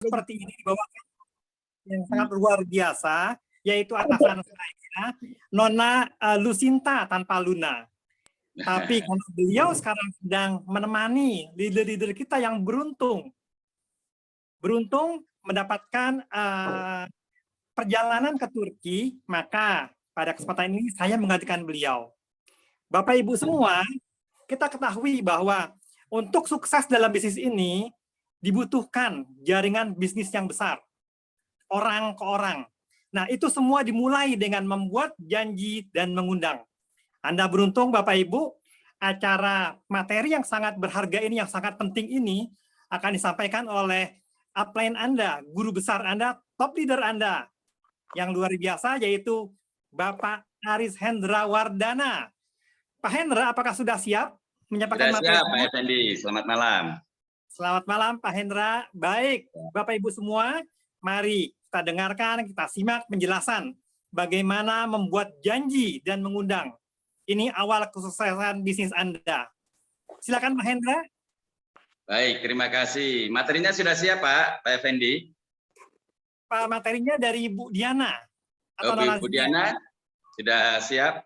seperti ini dibawakan yang sangat luar biasa, yaitu atasan saya, Nona Lucinta tanpa Luna. Tapi karena beliau sekarang sedang menemani leader-leader kita yang beruntung mendapatkan perjalanan ke Turki, maka pada kesempatan ini saya menggantikan beliau. Bapak Ibu semua, kita ketahui bahwa untuk sukses dalam bisnis ini dibutuhkan jaringan bisnis yang besar, orang ke orang. Nah, itu semua dimulai dengan membuat janji dan mengundang. Anda beruntung Bapak Ibu, acara materi yang sangat berharga ini, yang sangat penting ini akan disampaikan oleh upline Anda, guru besar Anda, top leader Anda yang luar biasa, yaitu Bapak Aris Hendra Wardana. Pak Hendra, apakah sudah siap menyampaikan materi? Sudah siap, Pak Effendi. Selamat malam. Selamat malam, Pak Hendra. Baik, Bapak Ibu semua, mari kita dengarkan, kita simak penjelasan bagaimana membuat janji dan mengundang. Ini awal kesuksesan bisnis Anda. Silakan Pak Hendra. Baik, terima kasih. Materinya sudah siap, Pak Effendi? Pak, materinya dari Bu Diana. Atau Bu Diana, sudah siap?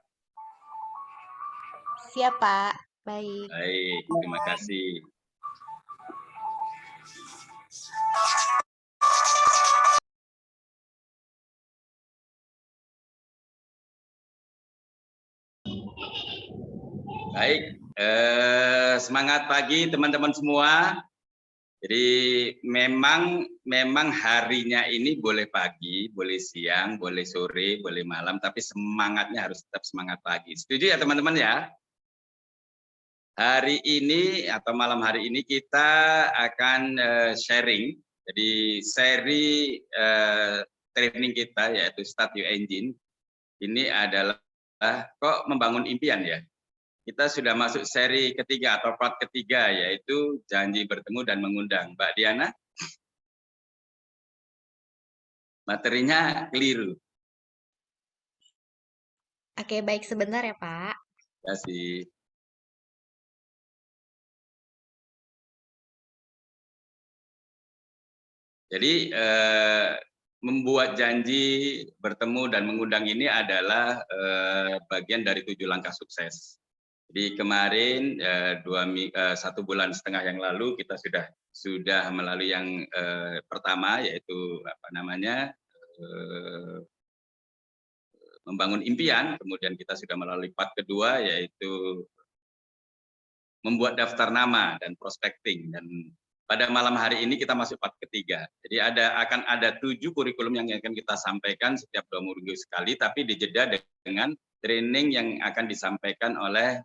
Siap, Pak. Baik. Baik, terima kasih. Baik, semangat pagi teman-teman semua. Jadi memang harinya ini boleh pagi, boleh siang, boleh sore, boleh malam, tapi semangatnya harus tetap semangat pagi. Setuju ya teman-teman ya? Hari ini atau malam hari ini kita akan sharing. Jadi seri training kita yaitu Start Your Engine. Ini adalah kok membangun impian ya. Kita sudah masuk seri ketiga atau part ketiga, yaitu janji bertemu dan mengundang. Mbak Diana, materinya keliru. Oke, baik, sebentar ya, Pak. Terima kasih. Jadi membuat janji bertemu dan mengundang ini adalah bagian dari 7 langkah sukses. Jadi kemarin 1,5 bulan yang lalu kita sudah melalui yang pertama, yaitu membangun impian. Kemudian kita sudah melalui part kedua, yaitu membuat daftar nama dan prospecting. Dan pada malam hari ini kita masuk part ketiga. Jadi akan ada 7 kurikulum yang akan kita sampaikan setiap 2 minggu sekali, tapi dijeda dengan training yang akan disampaikan oleh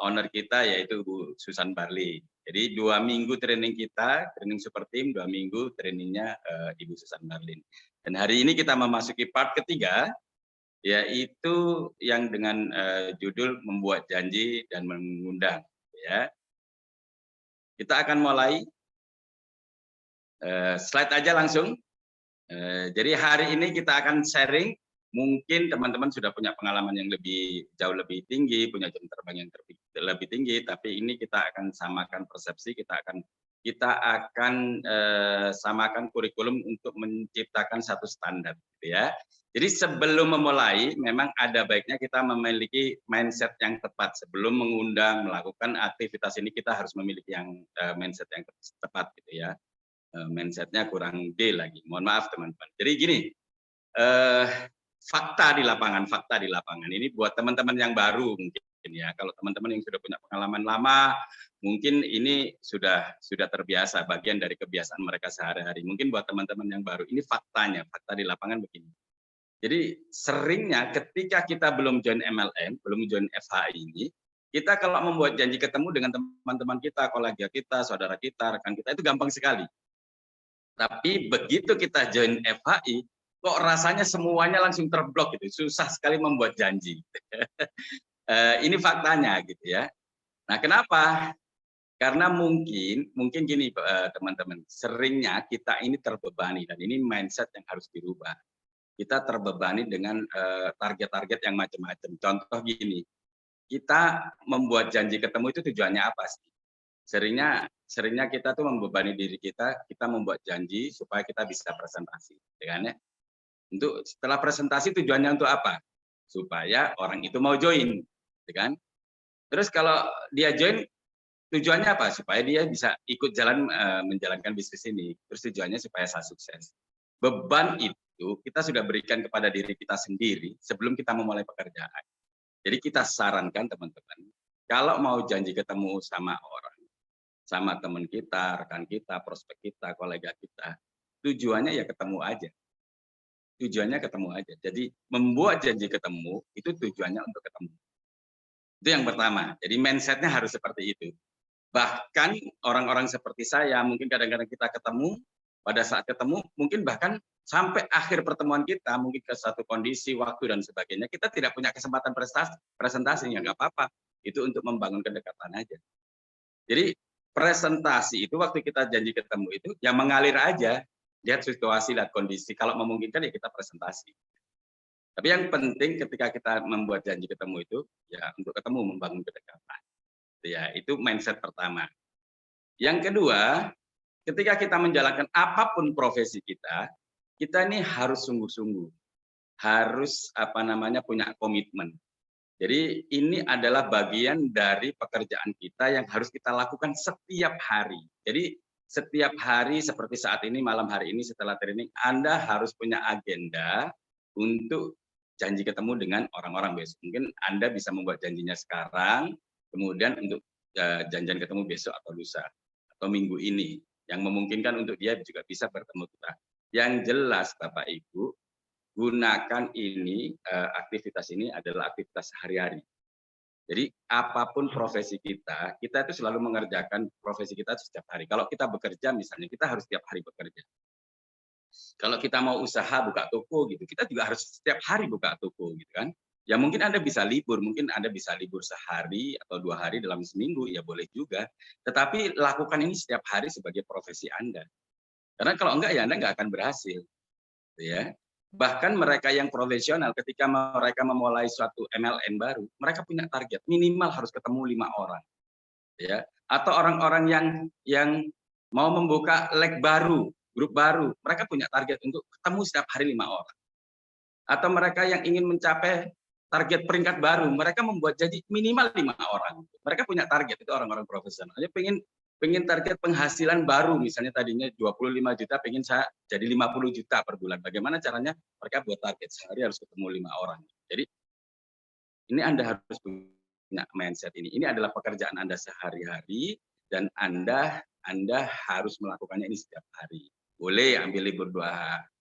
owner kita, yaitu Bu Susan Barli. Jadi 2 minggu training kita, training super team, 2 minggu trainingnya Ibu Susan Barlin. Dan hari ini kita memasuki part ketiga, yaitu yang dengan judul membuat janji dan mengundang. Ya, kita akan mulai. Slide aja langsung. Jadi hari ini kita akan sharing. Mungkin teman-teman sudah punya pengalaman yang jauh lebih tinggi, punya jam terbang yang lebih tinggi, tapi ini kita akan samakan persepsi, kita akan samakan kurikulum untuk menciptakan satu standar, gitu ya. Jadi sebelum memulai, memang ada baiknya kita memiliki mindset yang tepat. Sebelum mengundang, melakukan aktivitas ini, kita harus memiliki mindset yang tepat, gitu ya. Mindsetnya kurang D lagi, mohon maaf teman-teman. Jadi gini, fakta di lapangan ini buat teman-teman yang baru mungkin ya. Kalau teman-teman yang sudah punya pengalaman lama, mungkin ini sudah terbiasa, bagian dari kebiasaan mereka sehari-hari. Mungkin buat teman-teman yang baru, ini faktanya, fakta di lapangan begini. Jadi seringnya ketika kita belum join MLM, belum join FHI ini, kita kalau membuat janji ketemu dengan teman-teman kita, kolega kita, saudara kita, rekan kita, itu gampang sekali. Tapi begitu kita join FHI, kok rasanya semuanya langsung terblok gitu, susah sekali membuat janji. Ini faktanya gitu ya. Nah, kenapa? Karena mungkin gini teman-teman, seringnya kita ini terbebani, dan ini mindset yang harus dirubah. Kita terbebani dengan target-target yang macam-macam. Contoh gini, kita membuat janji ketemu itu tujuannya apa sih? seringnya kita tuh membebani diri kita membuat janji supaya kita bisa presentasi, ya kan ya? Untuk setelah presentasi tujuannya untuk apa? Supaya orang itu mau join, ya kan? Terus kalau dia join tujuannya apa? Supaya dia bisa ikut jalan menjalankan bisnis ini. Terus tujuannya supaya saya sukses. Beban itu kita sudah berikan kepada diri kita sendiri sebelum kita memulai pekerjaan. Jadi kita sarankan teman-teman, kalau mau janji ketemu sama orang, sama teman kita, rekan kita, prospek kita, kolega kita, tujuannya ya ketemu aja. Tujuannya ketemu aja. Jadi membuat janji ketemu itu tujuannya untuk ketemu. Itu yang pertama. Jadi mindsetnya harus seperti itu. Bahkan orang-orang seperti saya, mungkin kadang-kadang kita ketemu, pada saat ketemu, mungkin bahkan sampai akhir pertemuan kita, mungkin ke satu kondisi, waktu, dan sebagainya, kita tidak punya kesempatan presentasinya, nggak apa-apa. Itu untuk membangun kedekatan aja. Jadi presentasi itu waktu kita janji ketemu itu, ya mengalir aja. Lihat situasi, lihat kondisi. Kalau memungkinkan ya kita presentasi. Tapi yang penting ketika kita membuat janji ketemu itu, ya untuk ketemu, membangun kedekatan. Ya, itu mindset pertama. Yang kedua, ketika kita menjalankan apapun profesi kita ini harus sungguh-sungguh, harus punya komitmen. Jadi ini adalah bagian dari pekerjaan kita yang harus kita lakukan setiap hari. Jadi setiap hari seperti saat ini, malam hari ini setelah training, Anda harus punya agenda untuk janji ketemu dengan orang-orang besok. Mungkin Anda bisa membuat janjinya sekarang, kemudian untuk janjian ketemu besok atau lusa atau minggu ini yang memungkinkan untuk dia juga bisa bertemu kita. Yang jelas Bapak Ibu, gunakan ini aktivitas ini adalah aktivitas sehari-hari. Jadi apapun profesi kita itu selalu mengerjakan profesi kita setiap hari. Kalau kita bekerja misalnya, kita harus setiap hari bekerja. Kalau kita mau usaha buka toko gitu, kita juga harus setiap hari buka toko gitu kan. Ya mungkin Anda bisa libur, sehari atau 2 hari dalam seminggu, ya boleh juga. Tetapi lakukan ini setiap hari sebagai profesi Anda. Karena kalau enggak ya Anda nggak akan berhasil. Ya. Bahkan mereka yang profesional ketika mereka memulai suatu MLM baru, mereka punya target minimal harus ketemu 5 orang. Ya. Atau orang-orang yang mau membuka leg baru, grup baru, mereka punya target untuk ketemu setiap hari 5 orang. Atau mereka yang ingin mencapai target peringkat baru, mereka membuat janji minimal 5 orang. Mereka punya target, itu orang-orang profesional. Dia pengen target penghasilan baru, misalnya tadinya 25 juta, pengen saya jadi 50 juta per bulan. Bagaimana caranya? Mereka buat target, sehari harus ketemu 5 orang. Jadi ini Anda harus punya mindset ini. Ini adalah pekerjaan Anda sehari-hari, dan Anda harus melakukannya ini setiap hari. Boleh ambil libur 2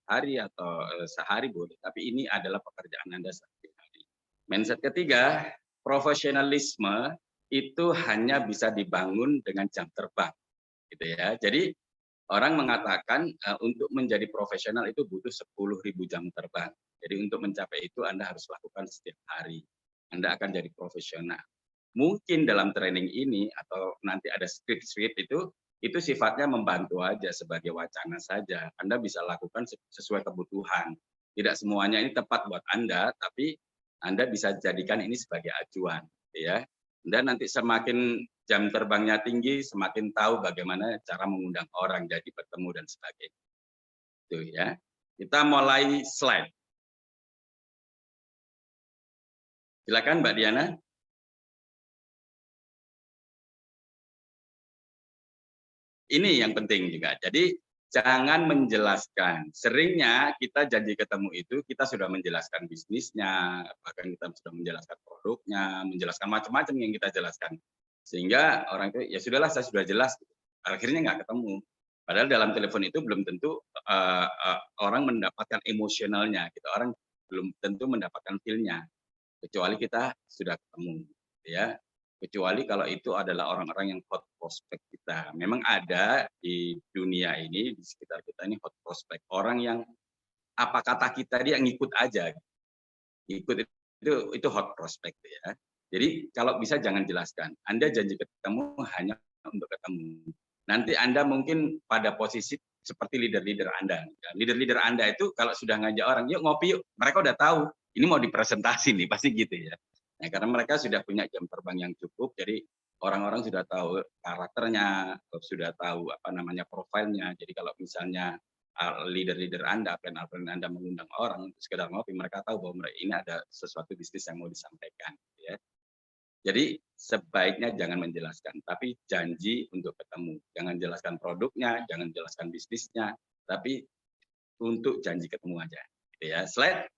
hari atau sehari boleh, tapi ini adalah pekerjaan Anda sehari-hari. Mindset ketiga, profesionalisme itu hanya bisa dibangun dengan jam terbang, gitu ya. Jadi orang mengatakan untuk menjadi profesional itu butuh 10.000 jam terbang. Jadi untuk mencapai itu Anda harus lakukan setiap hari. Anda akan jadi profesional. Mungkin dalam training ini atau nanti ada script itu sifatnya membantu aja sebagai wacana saja. Anda bisa lakukan sesuai kebutuhan. Tidak semuanya ini tepat buat Anda, tapi Anda bisa jadikan ini sebagai acuan, ya. Dan nanti semakin jam terbangnya tinggi, semakin tahu bagaimana cara mengundang orang jadi bertemu dan sebagainya. Itu ya. Kita mulai slide. Silakan Mbak Diana. Ini yang penting juga. Jadi jangan menjelaskan. Seringnya kita janji ketemu itu kita sudah menjelaskan bisnisnya, bahkan kita sudah menjelaskan produknya, menjelaskan macam-macam yang kita jelaskan. Sehingga orang itu ya sudahlah saya sudah jelas. Akhirnya nggak ketemu. Padahal dalam telepon itu belum tentu orang mendapatkan emosionalnya. Orang belum tentu mendapatkan feel-nya. Kecuali kita sudah ketemu, ya. Kecuali kalau itu adalah orang-orang yang hot prospect kita. Memang ada di dunia ini, di sekitar kita ini hot prospect. Orang yang apa kata kita dia ngikut aja. Ikut itu hot prospect ya. Jadi kalau bisa jangan jelaskan. Anda janji ketemu hanya untuk ketemu. Nanti Anda mungkin pada posisi seperti leader-leader Anda. Leader-leader Anda itu kalau sudah ngajak orang, yuk ngopi yuk. Mereka udah tahu, ini mau dipresentasi nih, pasti gitu ya. Nah, karena mereka sudah punya jam terbang yang cukup, jadi orang-orang sudah tahu karakternya, sudah tahu apa namanya profilnya. Jadi kalau misalnya leader-leader Anda, plan Anda mengundang orang untuk sekedar ngopi, mereka tahu bahwa ini ada sesuatu bisnis yang mau disampaikan, ya. Jadi sebaiknya jangan menjelaskan, tapi janji untuk ketemu. Jangan jelaskan produknya, jangan jelaskan bisnisnya, tapi untuk janji ketemu aja, gitu ya. Slide.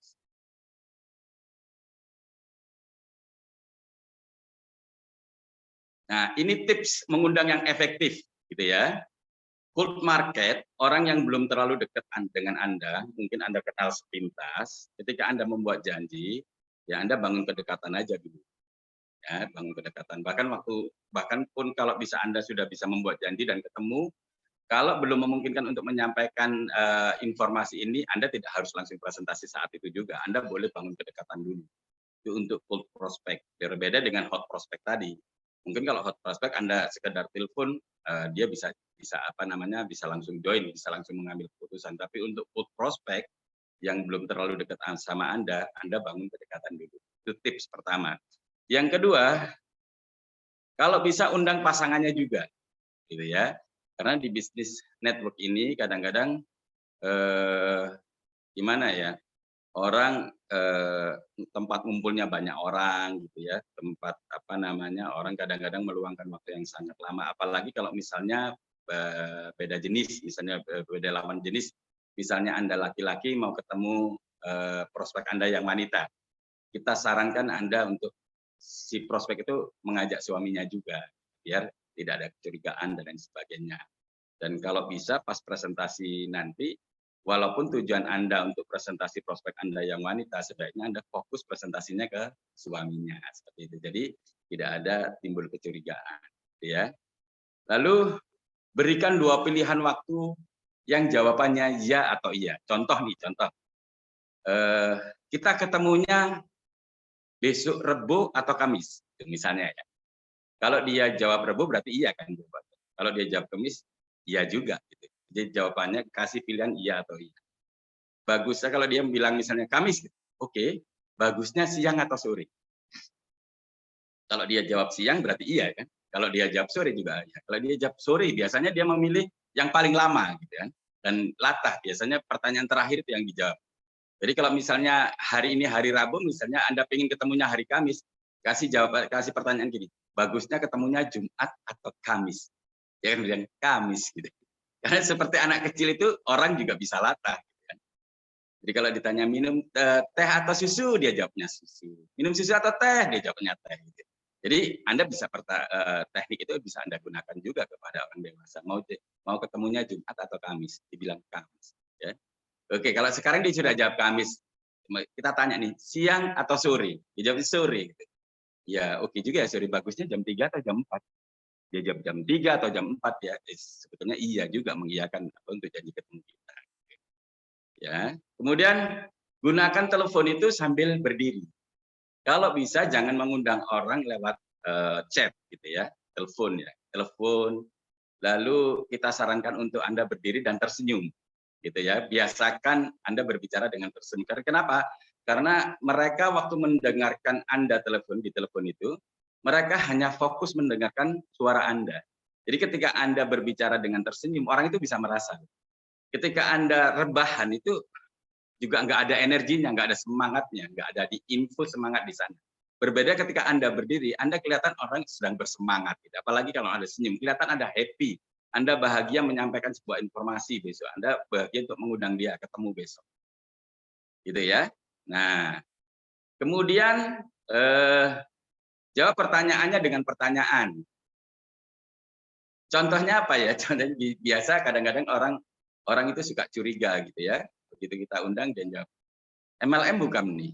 Nah, ini tips mengundang yang efektif, gitu ya. Cold market, orang yang belum terlalu dekat dengan Anda, mungkin Anda kenal sepintas, ketika Anda membuat janji, ya Anda bangun kedekatan aja dulu. Ya, bangun kedekatan. Bahkan pun kalau bisa Anda sudah bisa membuat janji dan ketemu, kalau belum memungkinkan untuk menyampaikan informasi ini, Anda tidak harus langsung presentasi saat itu juga. Anda boleh bangun kedekatan dulu. Itu untuk cold prospect. Berbeda dengan hot prospect tadi. Mungkin kalau hot prospect Anda sekedar telepon, dia bisa bisa langsung join, bisa langsung mengambil keputusan. Tapi untuk cold prospect yang belum terlalu dekat sama Anda bangun kedekatan dulu. Itu tips pertama. Yang kedua, kalau bisa undang pasangannya juga, gitu ya. Karena di bisnis network ini kadang-kadang gimana ya, orang tempat ngumpulnya banyak orang, gitu ya. Tempat orang kadang-kadang meluangkan waktu yang sangat lama. Apalagi kalau misalnya beda jenis, misalnya beda lawan jenis. Misalnya Anda laki-laki mau ketemu prospek Anda yang wanita. Kita sarankan Anda untuk si prospek itu mengajak suaminya juga, biar tidak ada kecurigaan dan lain sebagainya. Dan kalau bisa pas presentasi nanti, walaupun tujuan Anda untuk presentasi prospek Anda yang wanita, sebaiknya Anda fokus presentasinya ke suaminya, seperti itu. Jadi tidak ada timbul kecurigaan, ya. Lalu berikan 2 pilihan waktu yang jawabannya ya atau iya. Contoh nih, kita ketemunya besok Rebo atau Kamis, misalnya ya. Kalau dia jawab Rebo berarti iya kan jawabannya. Kalau dia jawab Kamis, iya juga. Gitu. Jadi jawabannya kasih pilihan iya atau iya. Bagusnya kalau dia bilang misalnya Kamis, gitu. Oke, bagusnya siang atau sore. Kalau dia jawab siang berarti iya kan. Kalau dia jawab sore juga iya. Kalau dia jawab sore biasanya dia memilih yang paling lama gitu kan. Dan latah biasanya pertanyaan terakhir itu yang dijawab. Jadi kalau misalnya hari ini hari Rabu, misalnya Anda ingin ketemunya hari Kamis, kasih pertanyaan gini, bagusnya ketemunya Jumat atau Kamis? Ya kemudian Kamis gitu. Karena seperti anak kecil itu orang juga bisa latah. Gitu kan. Jadi kalau ditanya minum teh atau susu, dia jawabnya susu. Minum susu atau teh, dia jawabnya teh. Gitu. Jadi Anda bisa teknik itu bisa Anda gunakan juga kepada orang dewasa. Mau ketemunya Jumat atau Kamis, dibilang Kamis. Ya. Oke, kalau sekarang dia sudah jawab Kamis, kita tanya nih, siang atau sore? Dia jawab sore. Gitu. Ya, oke juga ya, sore bagusnya jam 3 atau jam 4. Dia jawab jam 3 atau jam 4 ya. Sebetulnya iya juga mengiyakan untuk janji ketemu kita. Ya. Kemudian gunakan telepon itu sambil berdiri. Kalau bisa jangan mengundang orang lewat chat gitu ya, telepon ya. Telepon. Lalu kita sarankan untuk Anda berdiri dan tersenyum. Gitu ya, biasakan Anda berbicara dengan tersenyum. Kenapa? Karena mereka waktu mendengarkan Anda di telepon itu, mereka hanya fokus mendengarkan suara Anda. Jadi ketika Anda berbicara dengan tersenyum, orang itu bisa merasa. Ketika Anda rebahan itu juga nggak ada energinya, nggak ada semangatnya, nggak ada diinfus semangat di sana. Berbeda ketika Anda berdiri, Anda kelihatan orang sedang bersemangat. Gitu. Apalagi kalau Anda senyum, kelihatan Anda happy. Anda bahagia menyampaikan sebuah informasi besok. Anda bahagia untuk mengundang dia ketemu besok. Gitu ya. Nah, kemudian jawab pertanyaannya dengan pertanyaan. Contohnya apa ya? Contohnya biasa kadang-kadang orang itu suka curiga gitu ya. Begitu kita undang dia jawab, MLM bukan nih.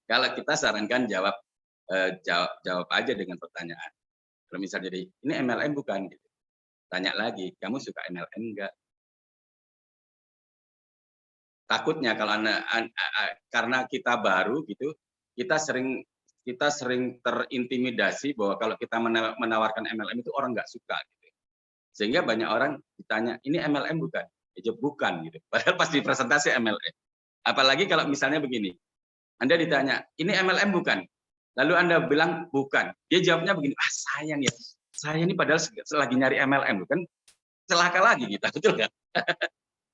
Kalau kita sarankan jawab aja dengan pertanyaan. Kalau misalnya jadi, ini MLM bukan? Gitu. Tanya lagi, kamu suka MLM enggak? Takutnya kalau karena kita baru gitu, kita sering terintimidasi bahwa kalau kita menawarkan MLM itu orang nggak suka. Gitu. Sehingga banyak orang ditanya, ini MLM bukan? Ya bukan gitu. Padahal pas di presentasi MLM. Apalagi kalau misalnya begini, Anda ditanya, ini MLM bukan? Lalu Anda bilang bukan. Dia jawabnya begini, ah sayang ya, saya ini padahal lagi nyari MLM, kan celaka lagi kita, betul nggak?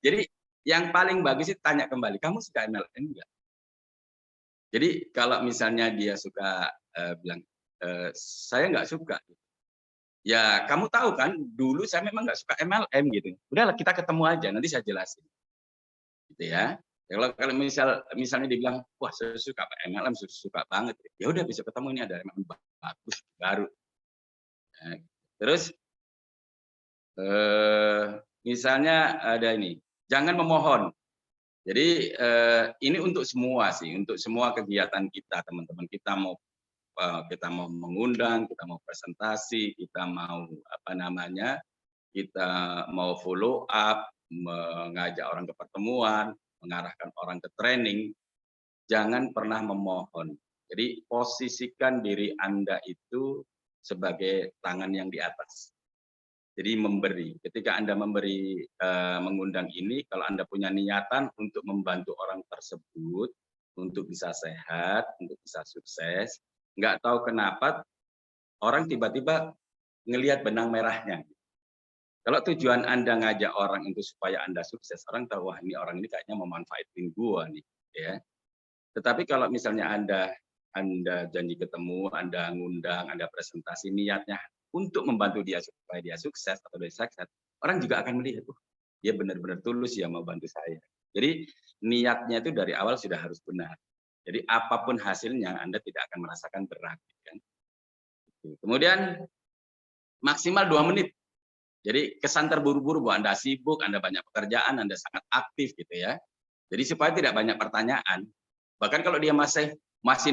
Jadi yang paling bagus itu tanya kembali, kamu suka MLM enggak? Jadi kalau misalnya dia suka bilang, saya nggak suka. Ya kamu tahu kan, dulu saya memang nggak suka MLM gitu. Udahlah kita ketemu aja, nanti saya jelasin. Gitu ya. Kalau misalnya dibilang, wah saya suka MLM, suka banget. Ya udah besok ketemu, ini ada MLM bagus baru. Nah, terus misalnya ada ini, jangan memohon. Jadi ini untuk semua sih, untuk semua kegiatan kita, teman-teman. Kita mau mengundang, kita mau presentasi, kita mau kita mau follow up, mengajak orang ke pertemuan, mengarahkan orang ke training, jangan pernah memohon. Jadi posisikan diri Anda itu sebagai tangan yang di atas. Jadi memberi. Ketika Anda mengundang ini, kalau Anda punya niatan untuk membantu orang tersebut, untuk bisa sehat, untuk bisa sukses, nggak tahu kenapa orang tiba-tiba ngelihat benang merahnya. Kalau tujuan Anda ngajak orang itu supaya Anda sukses, orang tahu, wah ini orang ini kayaknya mau manfaatin gua nih, ya. Tetapi kalau misalnya Anda janji ketemu, Anda ngundang, Anda presentasi, niatnya untuk membantu dia supaya dia sukses atau dia sukses, orang juga akan melihat, dia benar-benar tulus ya mau bantu saya. Jadi niatnya itu dari awal sudah harus benar. Jadi apapun hasilnya, Anda tidak akan merasakan berat. Kan? Kemudian maksimal 2 menit. Jadi kesan terburu-buru bahwa Anda sibuk, Anda banyak pekerjaan, Anda sangat aktif gitu ya. Jadi supaya tidak banyak pertanyaan. Bahkan kalau dia masih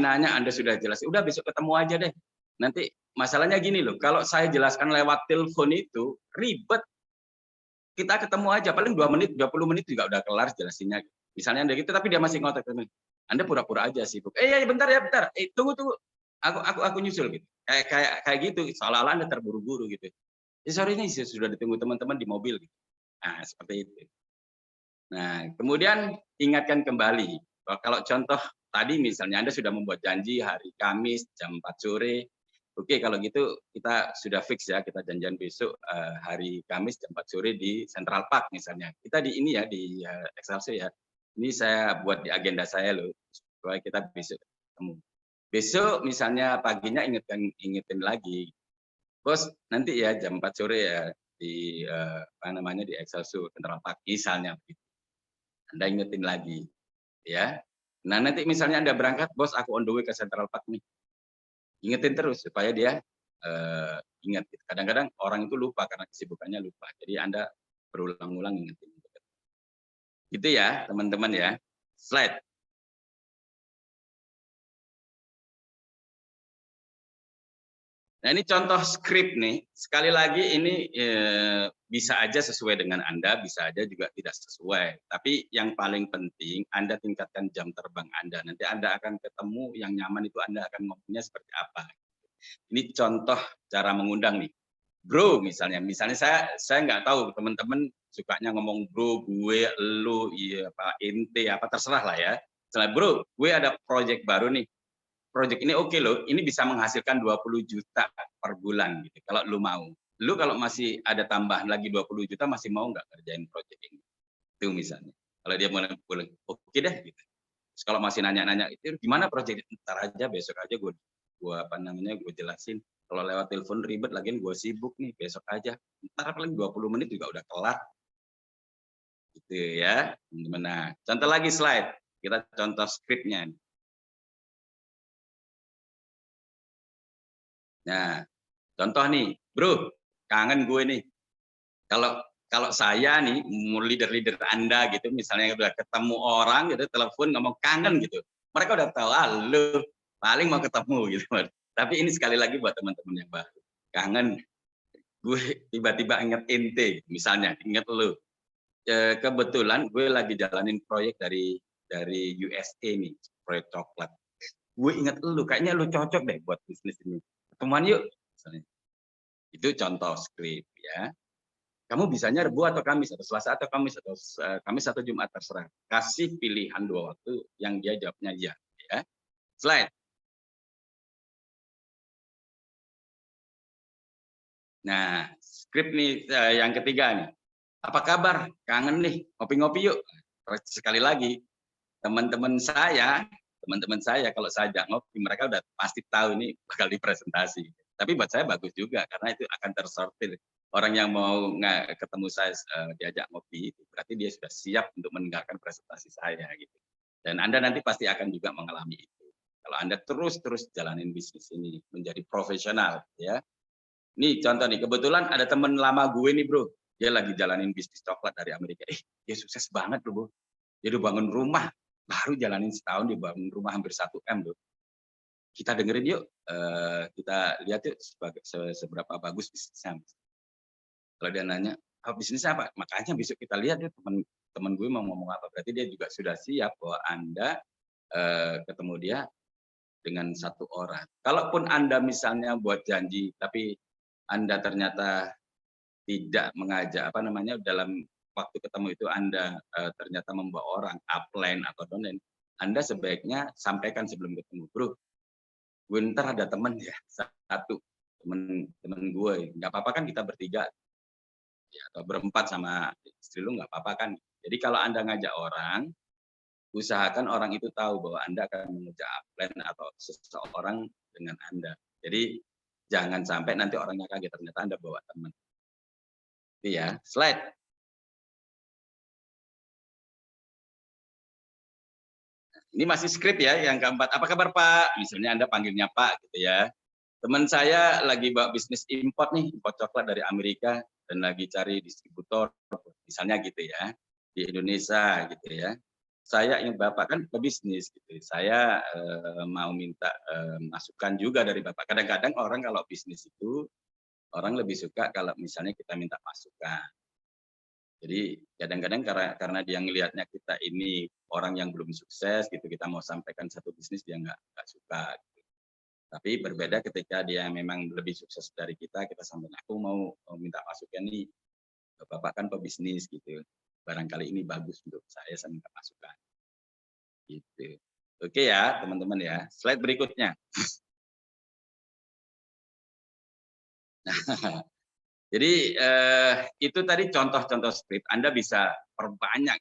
nanya, Anda sudah jelas, udah besok ketemu aja deh. Nanti masalahnya gini loh, kalau saya jelaskan lewat telepon itu ribet. Kita ketemu aja, paling 2 menit, 20 menit juga udah kelar jelasinnya. Misalnya Anda gitu, tapi dia masih ngotot. Anda pura-pura aja sibuk. Ya bentar ya, bentar. Tunggu. Aku nyusul gitu. Kayak gitu, seolah-olah Anda terburu-buru gitu. Sore ini sudah ditunggu teman-teman di mobil. Gitu. Nah, seperti itu. Nah, kemudian ingatkan kembali. Kalau contoh tadi misalnya Anda sudah membuat janji hari Kamis jam 4 sore. Oke, kalau gitu kita sudah fix ya, kita janjian besok hari Kamis jam 4 sore di Central Park misalnya. Kita di ini ya, di Excelsior ya. Ini saya buat di agenda saya loh, supaya kita besok ketemu. Besok misalnya paginya ingetin lagi. Bos, nanti ya jam 4 sore ya di di Excelsior Central Park misalnya begitu. Anda ingetin lagi ya. Nah, nanti misalnya Anda berangkat, bos aku on the way ke Central Park nih. Ingetin terus supaya dia ingat. Kadang-kadang orang itu lupa karena kesibukannya lupa. Jadi Anda berulang-ulang ingetin. Gitu ya, teman-teman ya. Slide. Nah, ini contoh skrip nih. Sekali lagi ini bisa aja sesuai dengan Anda, bisa aja juga tidak sesuai. Tapi yang paling penting Anda tingkatkan jam terbang Anda. Nanti Anda akan ketemu yang nyaman itu Anda akan ngomongnya seperti apa. Ini contoh cara mengundang nih. Bro misalnya saya nggak tahu teman-teman sukanya ngomong bro, gue, lu, iya, apa, ente, apa terserah lah ya. Misalnya bro, gue ada project baru nih. Project ini oke loh, ini bisa menghasilkan 20 juta per bulan gitu. Kalau lu mau. Lu kalau masih ada tambahan lagi 20 juta masih mau nggak kerjain project ini? Itu misalnya. Kalau dia boleh oke deh gitu. Terus kalau masih nanya-nanya itu gimana project itu? Ntar aja besok aja gue jelasin. Kalau lewat telepon ribet lagian gue sibuk nih, besok aja. Ntar paling 20 menit juga udah kelar. Gitu ya. Nah, contoh lagi slide. Kita contoh skripnya. Nah, contoh nih, bro, kangen gue nih. Kalau saya nih, leader-leader Anda gitu, misalnya udah ketemu orang gitu, telepon ngomong kangen gitu. Mereka udah tahu, lu paling mau ketemu gitu. Tapi ini sekali lagi buat teman-teman yang baru. Kangen, gue tiba-tiba inget ente, misalnya, inget lu. Kebetulan gue lagi jalanin proyek dari USA nih, proyek coklat. Gue inget lu, kayaknya lu cocok deh buat bisnis ini. Ketemuan yuk. Misalnya. Itu contoh skrip ya. Kamu bisanya Rebu atau Kamis, atau Selasa atau Kamis, atau Kamis atau Jumat, terserah. Kasih pilihan 2 waktu yang dia jawabnya iya. Ya. Slide. Nah, skrip nih yang ketiga nih. Apa kabar? Kangen nih, ngopi-ngopi yuk. Sekali lagi, teman-teman saya kalau saya ajak ngopi, mereka udah pasti tahu ini bakal dipresentasi. Tapi buat saya bagus juga karena itu akan tersortir. Orang yang mau ketemu saya diajak ngopi itu berarti dia sudah siap untuk mendengarkan presentasi saya gitu. Dan Anda nanti pasti akan juga mengalami itu. Kalau Anda terus jalanin bisnis ini menjadi profesional ya. Nih contoh nih, kebetulan ada teman lama gue nih bro, dia lagi jalanin bisnis coklat dari Amerika. Dia sukses banget loh bro. Dia udah bangun rumah, baru jalanin setahun dia bangun rumah hampir 1 M loh. Kita dengerin yuk, kita lihat yuk seberapa bagus bisnisnya. Kalau dia nanya, oh, bisnisnya apa? Makanya besok kita lihat yuk teman gue mau ngomong apa. Berarti dia juga sudah siap bahwa Anda ketemu dia dengan satu orang. Kalaupun Anda misalnya buat janji, tapi Anda ternyata tidak mengajak dalam waktu ketemu itu Anda ternyata membawa orang upline atau downline, Anda sebaiknya sampaikan sebelum ketemu, bro, gue ntar ada temen ya satu temen gue, nggak apa-apa kan kita bertiga ya, atau berempat sama istri lu nggak apa-apa kan. Jadi kalau Anda ngajak orang, usahakan orang itu tahu bahwa Anda akan mengajak upline atau seseorang dengan Anda. Jadi jangan sampai nanti orangnya kaget ternyata Anda bawa teman. Ya, slide. Ini masih skrip ya, yang keempat. Apa kabar Pak? Misalnya Anda panggilnya Pak gitu ya. Teman saya lagi bawa bisnis import nih, import coklat dari Amerika dan lagi cari distributor, misalnya gitu ya, di Indonesia gitu ya. Saya ingin Bapak kan pebisnis gitu. Saya mau minta masukan juga dari Bapak. Kadang-kadang orang kalau bisnis itu orang lebih suka kalau misalnya kita minta masukan. Jadi kadang-kadang karena dia ngelihatnya kita ini orang yang belum sukses gitu, kita mau sampaikan satu bisnis dia nggak suka. Gitu. Tapi berbeda ketika dia memang lebih sukses dari kita sampaikan aku mau minta masukan nih, Bapak kan pebisnis gitu. Barangkali ini bagus untuk saya minta masukan. Gitu. Oke ya teman-teman ya. Slide berikutnya. Nah, jadi itu tadi contoh-contoh skrip. Anda bisa perbanyak.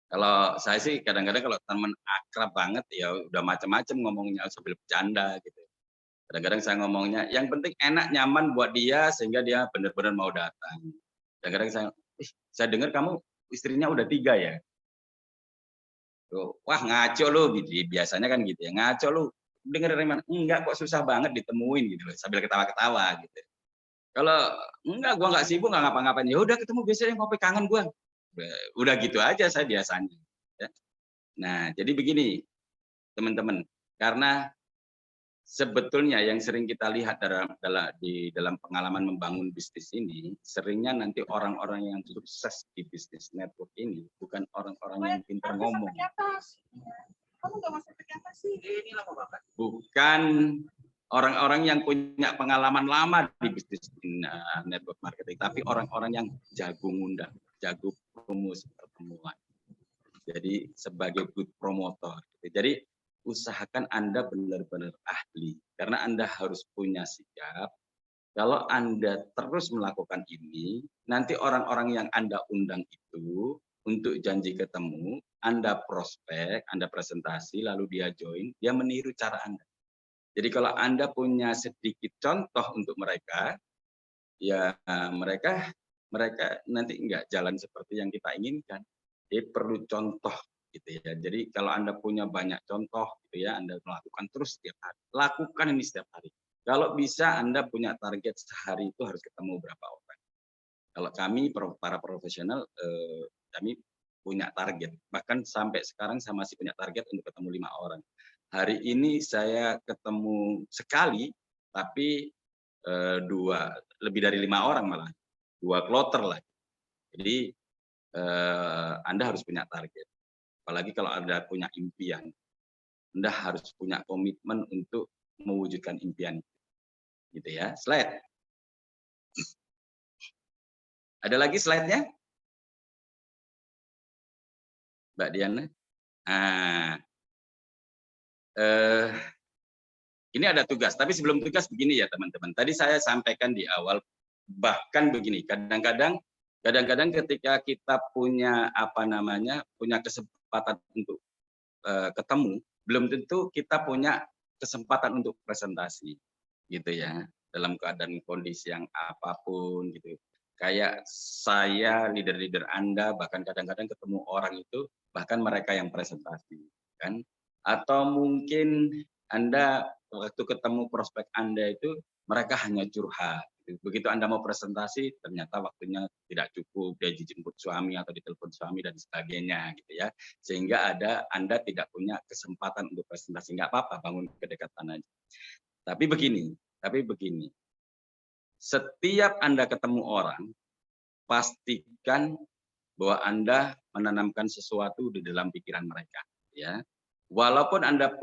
Kalau saya sih kadang-kadang kalau teman akrab banget ya udah macam-macam ngomongnya sambil bercanda gitu. Kadang-kadang saya ngomongnya yang penting enak nyaman buat dia sehingga dia benar-benar mau datang. Kadang-kadang saya dengar kamu istrinya udah 3 ya. Wah ngaco lu gitu. Biasanya kan gitu ya. Ngaco lu. Dengar dari mana? Enggak kok susah banget ditemuin gitu loh sambil ketawa-ketawa gitu. Kalau enggak gua enggak sibuk enggak ngapa-ngapain. Ya udah ketemu biasanya ngopi kangen gua. Udah gitu aja saya biasanya. Ya. Nah, jadi begini, teman-teman, karena sebetulnya yang sering kita lihat di dalam pengalaman membangun bisnis ini, seringnya nanti orang-orang yang sukses di bisnis network ini bukan orang-orang yang pintar ngomong. Bukan orang-orang yang punya pengalaman lama di bisnis network marketing, tapi orang-orang yang jago ngundang, jago promosi pertemuan. Jadi sebagai good promotor. Jadi usahakan Anda benar-benar ahli karena Anda harus punya sikap. Kalau Anda terus melakukan ini, nanti orang-orang yang Anda undang itu untuk janji ketemu, Anda prospek, Anda presentasi, lalu dia join, dia meniru cara Anda. Jadi kalau Anda punya sedikit contoh untuk mereka, ya mereka nanti enggak jalan seperti yang kita inginkan. Jadi perlu contoh gitu ya. Jadi kalau Anda punya banyak contoh gitu ya, Anda melakukan terus setiap hari. Lakukan ini setiap hari. Kalau bisa Anda punya target sehari itu harus ketemu berapa orang. Kalau kami para profesional kami punya target. Bahkan sampai sekarang saya masih punya target untuk ketemu 5 orang. Hari ini saya ketemu sekali tapi lebih dari 5 orang malah. 2 kloter lah. Jadi Anda harus punya target. Apalagi kalau Anda punya impian. Anda harus punya komitmen untuk mewujudkan impian. Gitu ya. Slide. Ada lagi slide-nya? Mbak Diana? Nah, Ini ada tugas, tapi sebelum tugas begini ya teman-teman. Tadi saya sampaikan di awal, bahkan begini, kadang-kadang ketika kita punya punya kesempatan untuk ketemu, belum tentu kita punya kesempatan untuk presentasi, gitu ya. Dalam keadaan kondisi yang apapun gitu. Kayak saya, leader-leader Anda, bahkan kadang-kadang ketemu orang itu, bahkan mereka yang presentasi, kan? Atau mungkin Anda waktu ketemu prospek Anda itu, mereka hanya curhat. Begitu Anda mau presentasi, ternyata waktunya tidak cukup, dia dijemput suami atau ditelepon suami dan sebagainya, gitu ya. Sehingga Anda tidak punya kesempatan untuk presentasi. Nggak apa-apa, bangun kedekatan aja. Tapi begini, setiap Anda ketemu orang, pastikan bahwa Anda menanamkan sesuatu di dalam pikiran mereka, ya. Walaupun Anda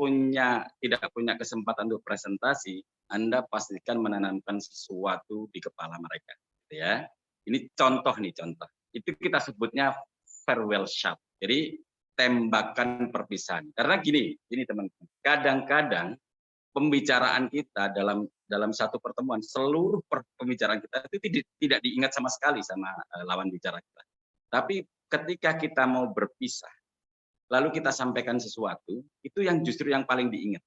tidak punya kesempatan untuk presentasi, Anda pastikan menanamkan sesuatu di kepala mereka, gitu ya. Ini contoh. Itu kita sebutnya farewell shot. Jadi tembakan perpisahan. Karena gini teman-teman, kadang-kadang pembicaraan kita dalam satu pertemuan, seluruh pembicaraan kita itu tidak diingat sama sekali sama lawan bicara kita. Tapi ketika kita mau berpisah, lalu kita sampaikan sesuatu, itu yang justru yang paling diingat.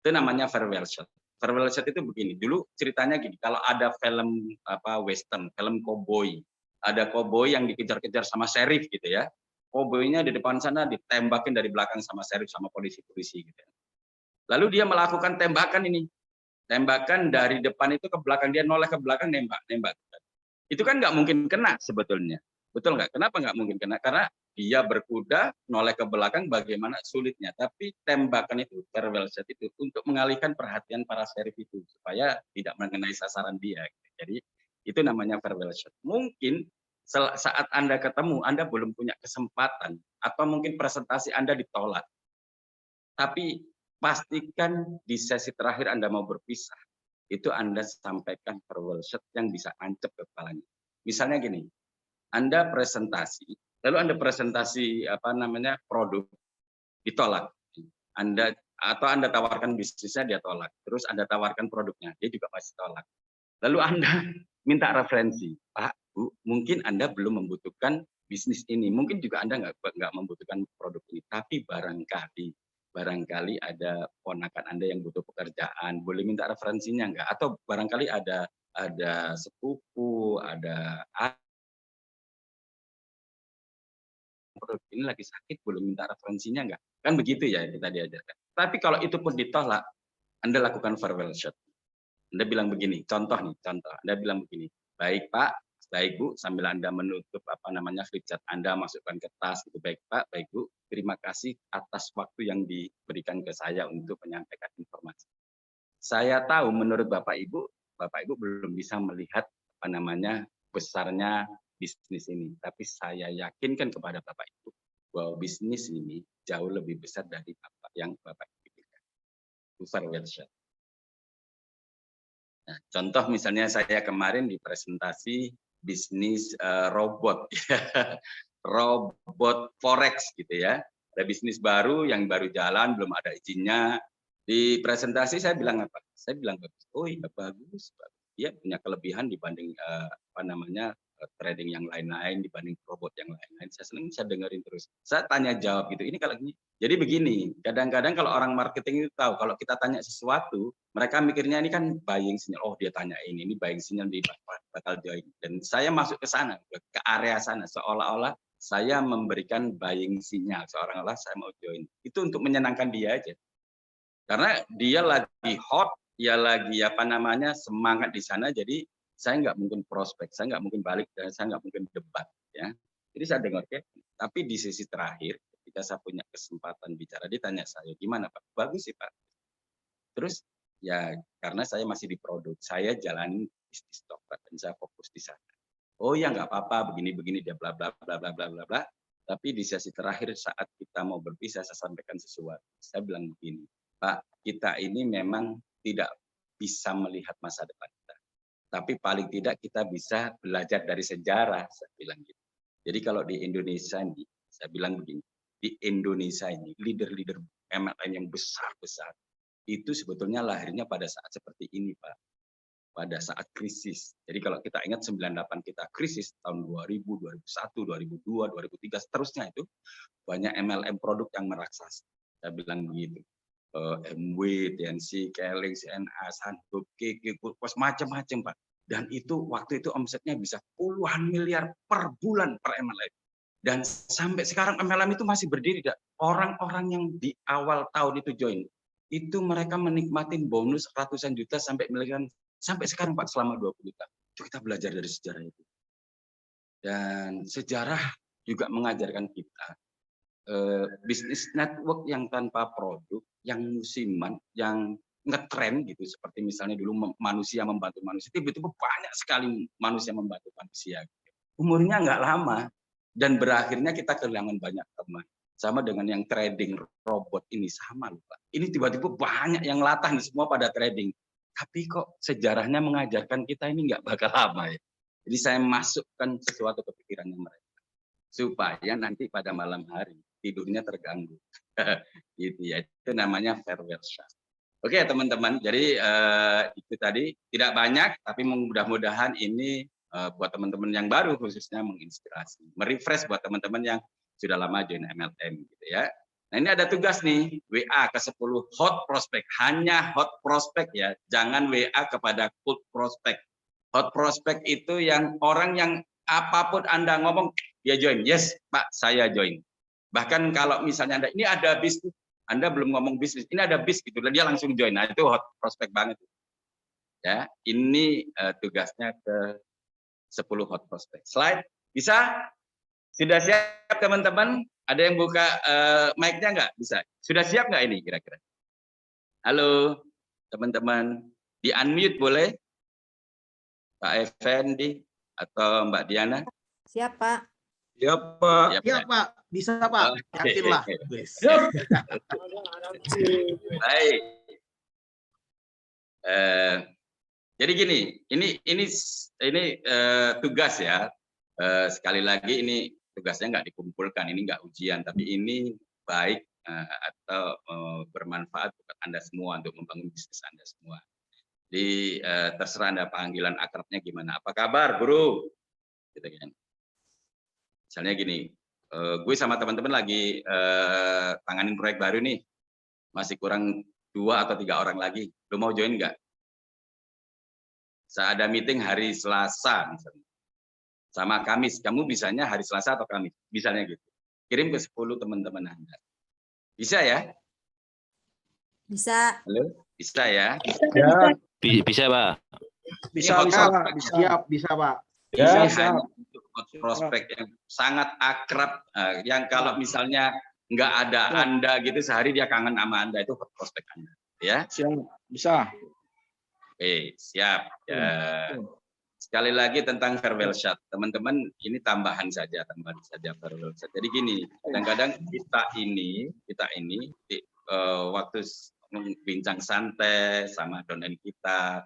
Itu namanya farewell shot. Farewell shot itu begini, dulu ceritanya gini, kalau ada film western, film cowboy, ada cowboy yang dikejar-kejar sama sheriff gitu ya. Cowboynya di depan sana ditembakin dari belakang sama sheriff sama polisi-polisi gitu. Lalu dia melakukan tembakan dari depan itu ke belakang, dia noleh ke belakang nembak. Itu kan nggak mungkin kena sebetulnya. Betul nggak? Kenapa nggak mungkin kena? Karena dia berkuda, noleh ke belakang, bagaimana sulitnya. Tapi tembakan itu, farewell shot itu, untuk mengalihkan perhatian para sheriff itu, supaya tidak mengenai sasaran dia. Jadi, itu namanya farewell shot. Mungkin saat Anda ketemu, Anda belum punya kesempatan, atau mungkin presentasi Anda ditolak. Tapi, pastikan di sesi terakhir Anda mau berpisah, itu Anda sampaikan farewell shot yang bisa ancep ke kepalanya. Misalnya gini, Anda presentasi, lalu Anda presentasi produk, ditolak. Anda tawarkan bisnisnya, dia tolak. Terus Anda tawarkan produknya, dia juga pasti tolak. Lalu Anda minta referensi, Pak, Bu, mungkin Anda belum membutuhkan bisnis ini, mungkin juga Anda nggak membutuhkan produk ini, tapi barangkali ada ponakan Anda yang butuh pekerjaan, boleh minta referensinya nggak? Atau barangkali ada sepupu, ada produk ini lagi sakit, boleh minta referensinya nggak? Kan begitu ya kita diajarkan. Tapi kalau itu pun ditolak, Anda lakukan farewell shot. Anda bilang begini, contoh. Anda bilang begini, baik Pak, baik Bu, sambil Anda menutup flipchart Anda, masukkan ke tas, itu baik Pak, baik Bu, terima kasih atas waktu yang diberikan ke saya untuk menyampaikan informasi. Saya tahu menurut Bapak Ibu belum bisa melihat besarnya bisnis ini, tapi saya yakinkan kepada Bapak Ibu bahwa bisnis ini jauh lebih besar dari apa yang Bapak Ibu pikirkan. Itu farewell shot. Nah, contoh misalnya saya kemarin di presentasi bisnis robot, robot forex gitu ya. Ada bisnis baru yang baru jalan, belum ada izinnya. Di presentasi saya bilang apa? Saya bilang oh iya bagus. Dia punya kelebihan dibanding trading yang lain-lain, dibanding robot yang lain-lain. Saya senang bisa dengerin terus. Saya tanya jawab gitu. Ini kalau gini. Jadi begini, kadang-kadang kalau orang marketing itu tahu, kalau kita tanya sesuatu, mereka mikirnya ini kan buying signal. Oh dia tanya ini buying signal, di bakal join. Dan saya masuk ke sana, ke area sana, seolah-olah saya memberikan buying signal, seolah-olah saya mau join. Itu untuk menyenangkan dia aja. Karena dia lagi hot, dia lagi semangat di sana, jadi saya nggak mungkin prospek, saya nggak mungkin balik, dan saya nggak mungkin debat, ya. Jadi saya dengar, tapi di sisi terakhir, ketika saya punya kesempatan bicara, dia tanya saya, gimana Pak? Bagus sih Pak. Terus ya karena saya masih di produk, saya jalanin bisnis Pak, dan saya fokus di sana. Oh ya nggak apa-apa, begini dia bla bla bla bla bla bla bla. Tapi di sesi terakhir saat kita mau berpisah, saya sampaikan sesuatu. Saya bilang begini, Pak, kita ini memang tidak bisa melihat masa depan kita. Tapi paling tidak kita bisa belajar dari sejarah, saya bilang gitu. Jadi kalau di Indonesia ini, saya bilang begini, di Indonesia ini leader-leader MLM yang besar-besar, itu sebetulnya lahirnya pada saat seperti ini, Pak. Pada saat krisis. Jadi kalau kita ingat 98 kita krisis tahun 2000, 2001, 2002, 2003 seterusnya itu banyak MLM produk yang meraksasa. Saya bilang begitu. MW, TNC, Keling, CNA, Sanduk, KK, Purpos, macam-macam, Pak. Dan itu waktu itu omsetnya bisa puluhan miliar per bulan per MLM. Dan sampai sekarang MLM itu masih berdiri. Orang-orang yang di awal tahun itu join, itu mereka menikmati bonus ratusan juta sampai miliaran sampai sekarang, Pak, selama 20 tahun. Itu kita belajar dari sejarah itu. Dan sejarah juga mengajarkan kita bisnis network yang tanpa produk, yang musiman, yang ngetren gitu, seperti misalnya dulu manusia membantu manusia, tiba-tiba banyak sekali manusia membantu manusia. Umurnya nggak lama, dan berakhirnya kita kehilangan banyak teman. Sama dengan yang trading robot ini, sama loh, Pak. Ini tiba-tiba banyak yang latah nih, semua pada trading. Tapi kok sejarahnya mengajarkan kita ini nggak bakal lama ya. Jadi saya masukkan sesuatu ke pikirannya mereka. Supaya nanti pada malam hari tidurnya terganggu. Gitu ya. Itu namanya farewell shot. Oke teman-teman, jadi itu tadi tidak banyak, tapi mudah-mudahan ini buat teman-teman yang baru khususnya menginspirasi. Merefresh buat teman-teman yang sudah lama join MLM gitu ya. Nah ini ada tugas nih, WA ke 10 hot prospect, hanya hot prospect ya, jangan WA kepada cold prospect. Hot prospect itu yang orang yang apapun Anda ngomong, dia join. Yes Pak, saya join. Bahkan kalau misalnya Anda, ini ada bisnis, Anda belum ngomong bisnis, ini ada bis gitu, dia langsung join. Nah itu hot prospect banget. Ya, ini tugasnya ke 10 hot prospect. Slide, bisa? Sudah siap teman-teman? Ada yang buka mic-nya nggak? Bisa. Sudah siap nggak ini kira-kira? Halo teman-teman, di unmute boleh? Pak Effendi atau Mbak Diana? Siap, Pak. Siap, Pak. Siap, Siap, Pak. Bisa, Pak. Yakinlah. Baik. Jadi gini, ini tugas ya. Sekali lagi ini tugasnya nggak dikumpulkan, ini nggak ujian, tapi ini baik atau bermanfaat buat Anda semua untuk membangun bisnis Anda semua. Jadi terserah Anda panggilan akrabnya gimana. Apa kabar, Bro? Gitu kan. Misalnya gini, gue sama teman-teman lagi tanganin proyek baru nih, masih kurang 2 atau 3 orang lagi. Lu mau join nggak? Saya ada meeting hari Selasa misalnya. Sama Kamis, kamu bisanya hari Selasa atau Kamis, misalnya gitu. Kirim ke 10 teman-teman Anda. Bisa ya? Bisa. Halo? Bisa ya? Ya, Bisa, Pak. Bisa, Ini bisa, hot Pak. prospect. Siap, bisa, Pak. Ini Ya, hanya untuk hot prospect yang sangat akrab, yang kalau misalnya nggak ada Anda gitu, sehari dia kangen sama Anda, itu hot prospect Anda. Ya? siap. Bisa. Oke, siap. Ya. Sekali lagi tentang farewell shot, teman-teman, ini tambahan saja farewell shot. Jadi gini, kadang-kadang kita ini waktu bincang santai sama donen kita,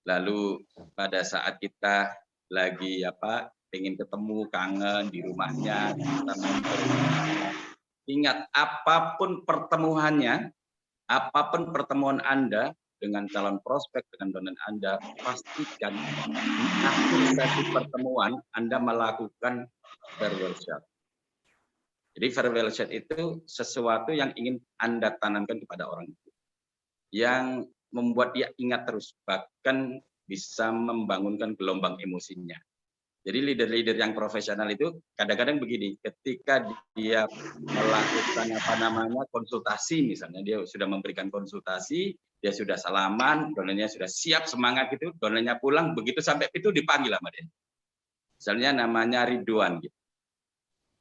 lalu pada saat kita lagi pengen ketemu, kangen di rumahnya, kita mampir. Ingat, apapun pertemuannya, apapun pertemuan Anda dengan calon prospek, dengan donen Anda, pastikan di akhir sesi pertemuan Anda melakukan farewell shot. Jadi farewell shot itu sesuatu yang ingin Anda tanamkan kepada orang itu, yang membuat dia ingat terus, bahkan bisa membangunkan gelombang emosinya. Jadi leader-leader yang profesional itu kadang-kadang begini, ketika dia melakukan konsultasi, misalnya dia sudah memberikan konsultasi, dia sudah salaman, donennya sudah siap, semangat gitu, donennya pulang, begitu sampai itu dipanggil sama dia. Misalnya namanya Ridwan gitu.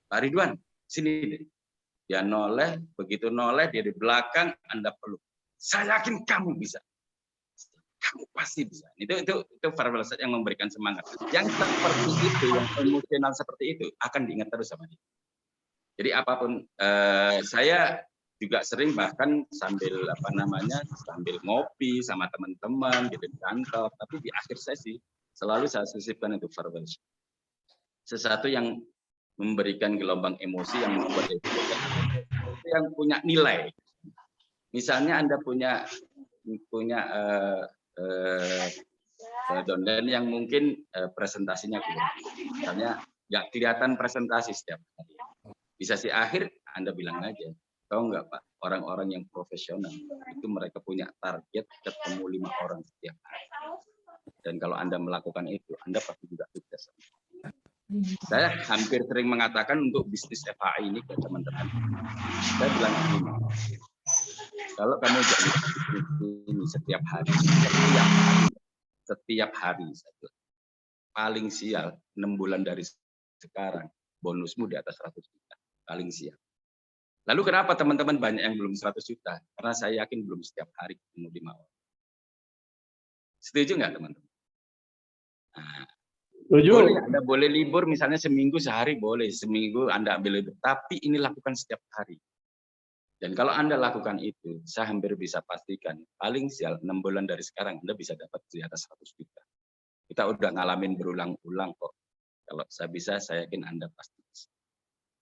Pak Ridwan, sini. Dia noleh, begitu noleh dia di belakang, Anda peluk. Saya yakin kamu bisa. Kamu pasti bisa. Itu farewell shot yang memberikan semangat. Yang seperti itu, yang emosional seperti itu akan diingat terus sama dia. Jadi apapun, saya juga sering bahkan sambil sambil ngopi sama teman-teman gitu di kantor, tapi di akhir sesi selalu saya sisipkan itu farewell shot. Sesuatu yang memberikan gelombang emosi yang membuat itu yang punya nilai. Misalnya Anda punya punya downline yang mungkin presentasinya kurang. Misalnya nggak kelihatan presentasi setiap hari. Di sesi akhir Anda bilang aja, tahu nggak Pak, orang-orang yang profesional itu mereka punya target ketemu 5 orang setiap hari. Dan kalau Anda melakukan itu, Anda pasti juga sukses. Saya hampir sering mengatakan untuk bisnis FHI ini ke teman-teman. Saya bilang begini, kalau kamu jadi ini setiap hari, paling sial 6 bulan dari sekarang, bonusmu di atas 100 juta, paling sial. Lalu kenapa teman-teman banyak yang belum 100 juta? Karena saya yakin belum setiap hari ketemu 5 orang. Setuju nggak teman-teman? Nah, boleh, Anda boleh libur misalnya seminggu sehari boleh, seminggu Anda ambil libur, tapi ini lakukan setiap hari. Dan kalau Anda lakukan itu, saya hampir bisa pastikan paling sial 6 bulan dari sekarang Anda bisa dapat di atas 100 juta. Kita udah ngalamin berulang-ulang kok. Kalau saya bisa, saya yakin Anda pasti bisa.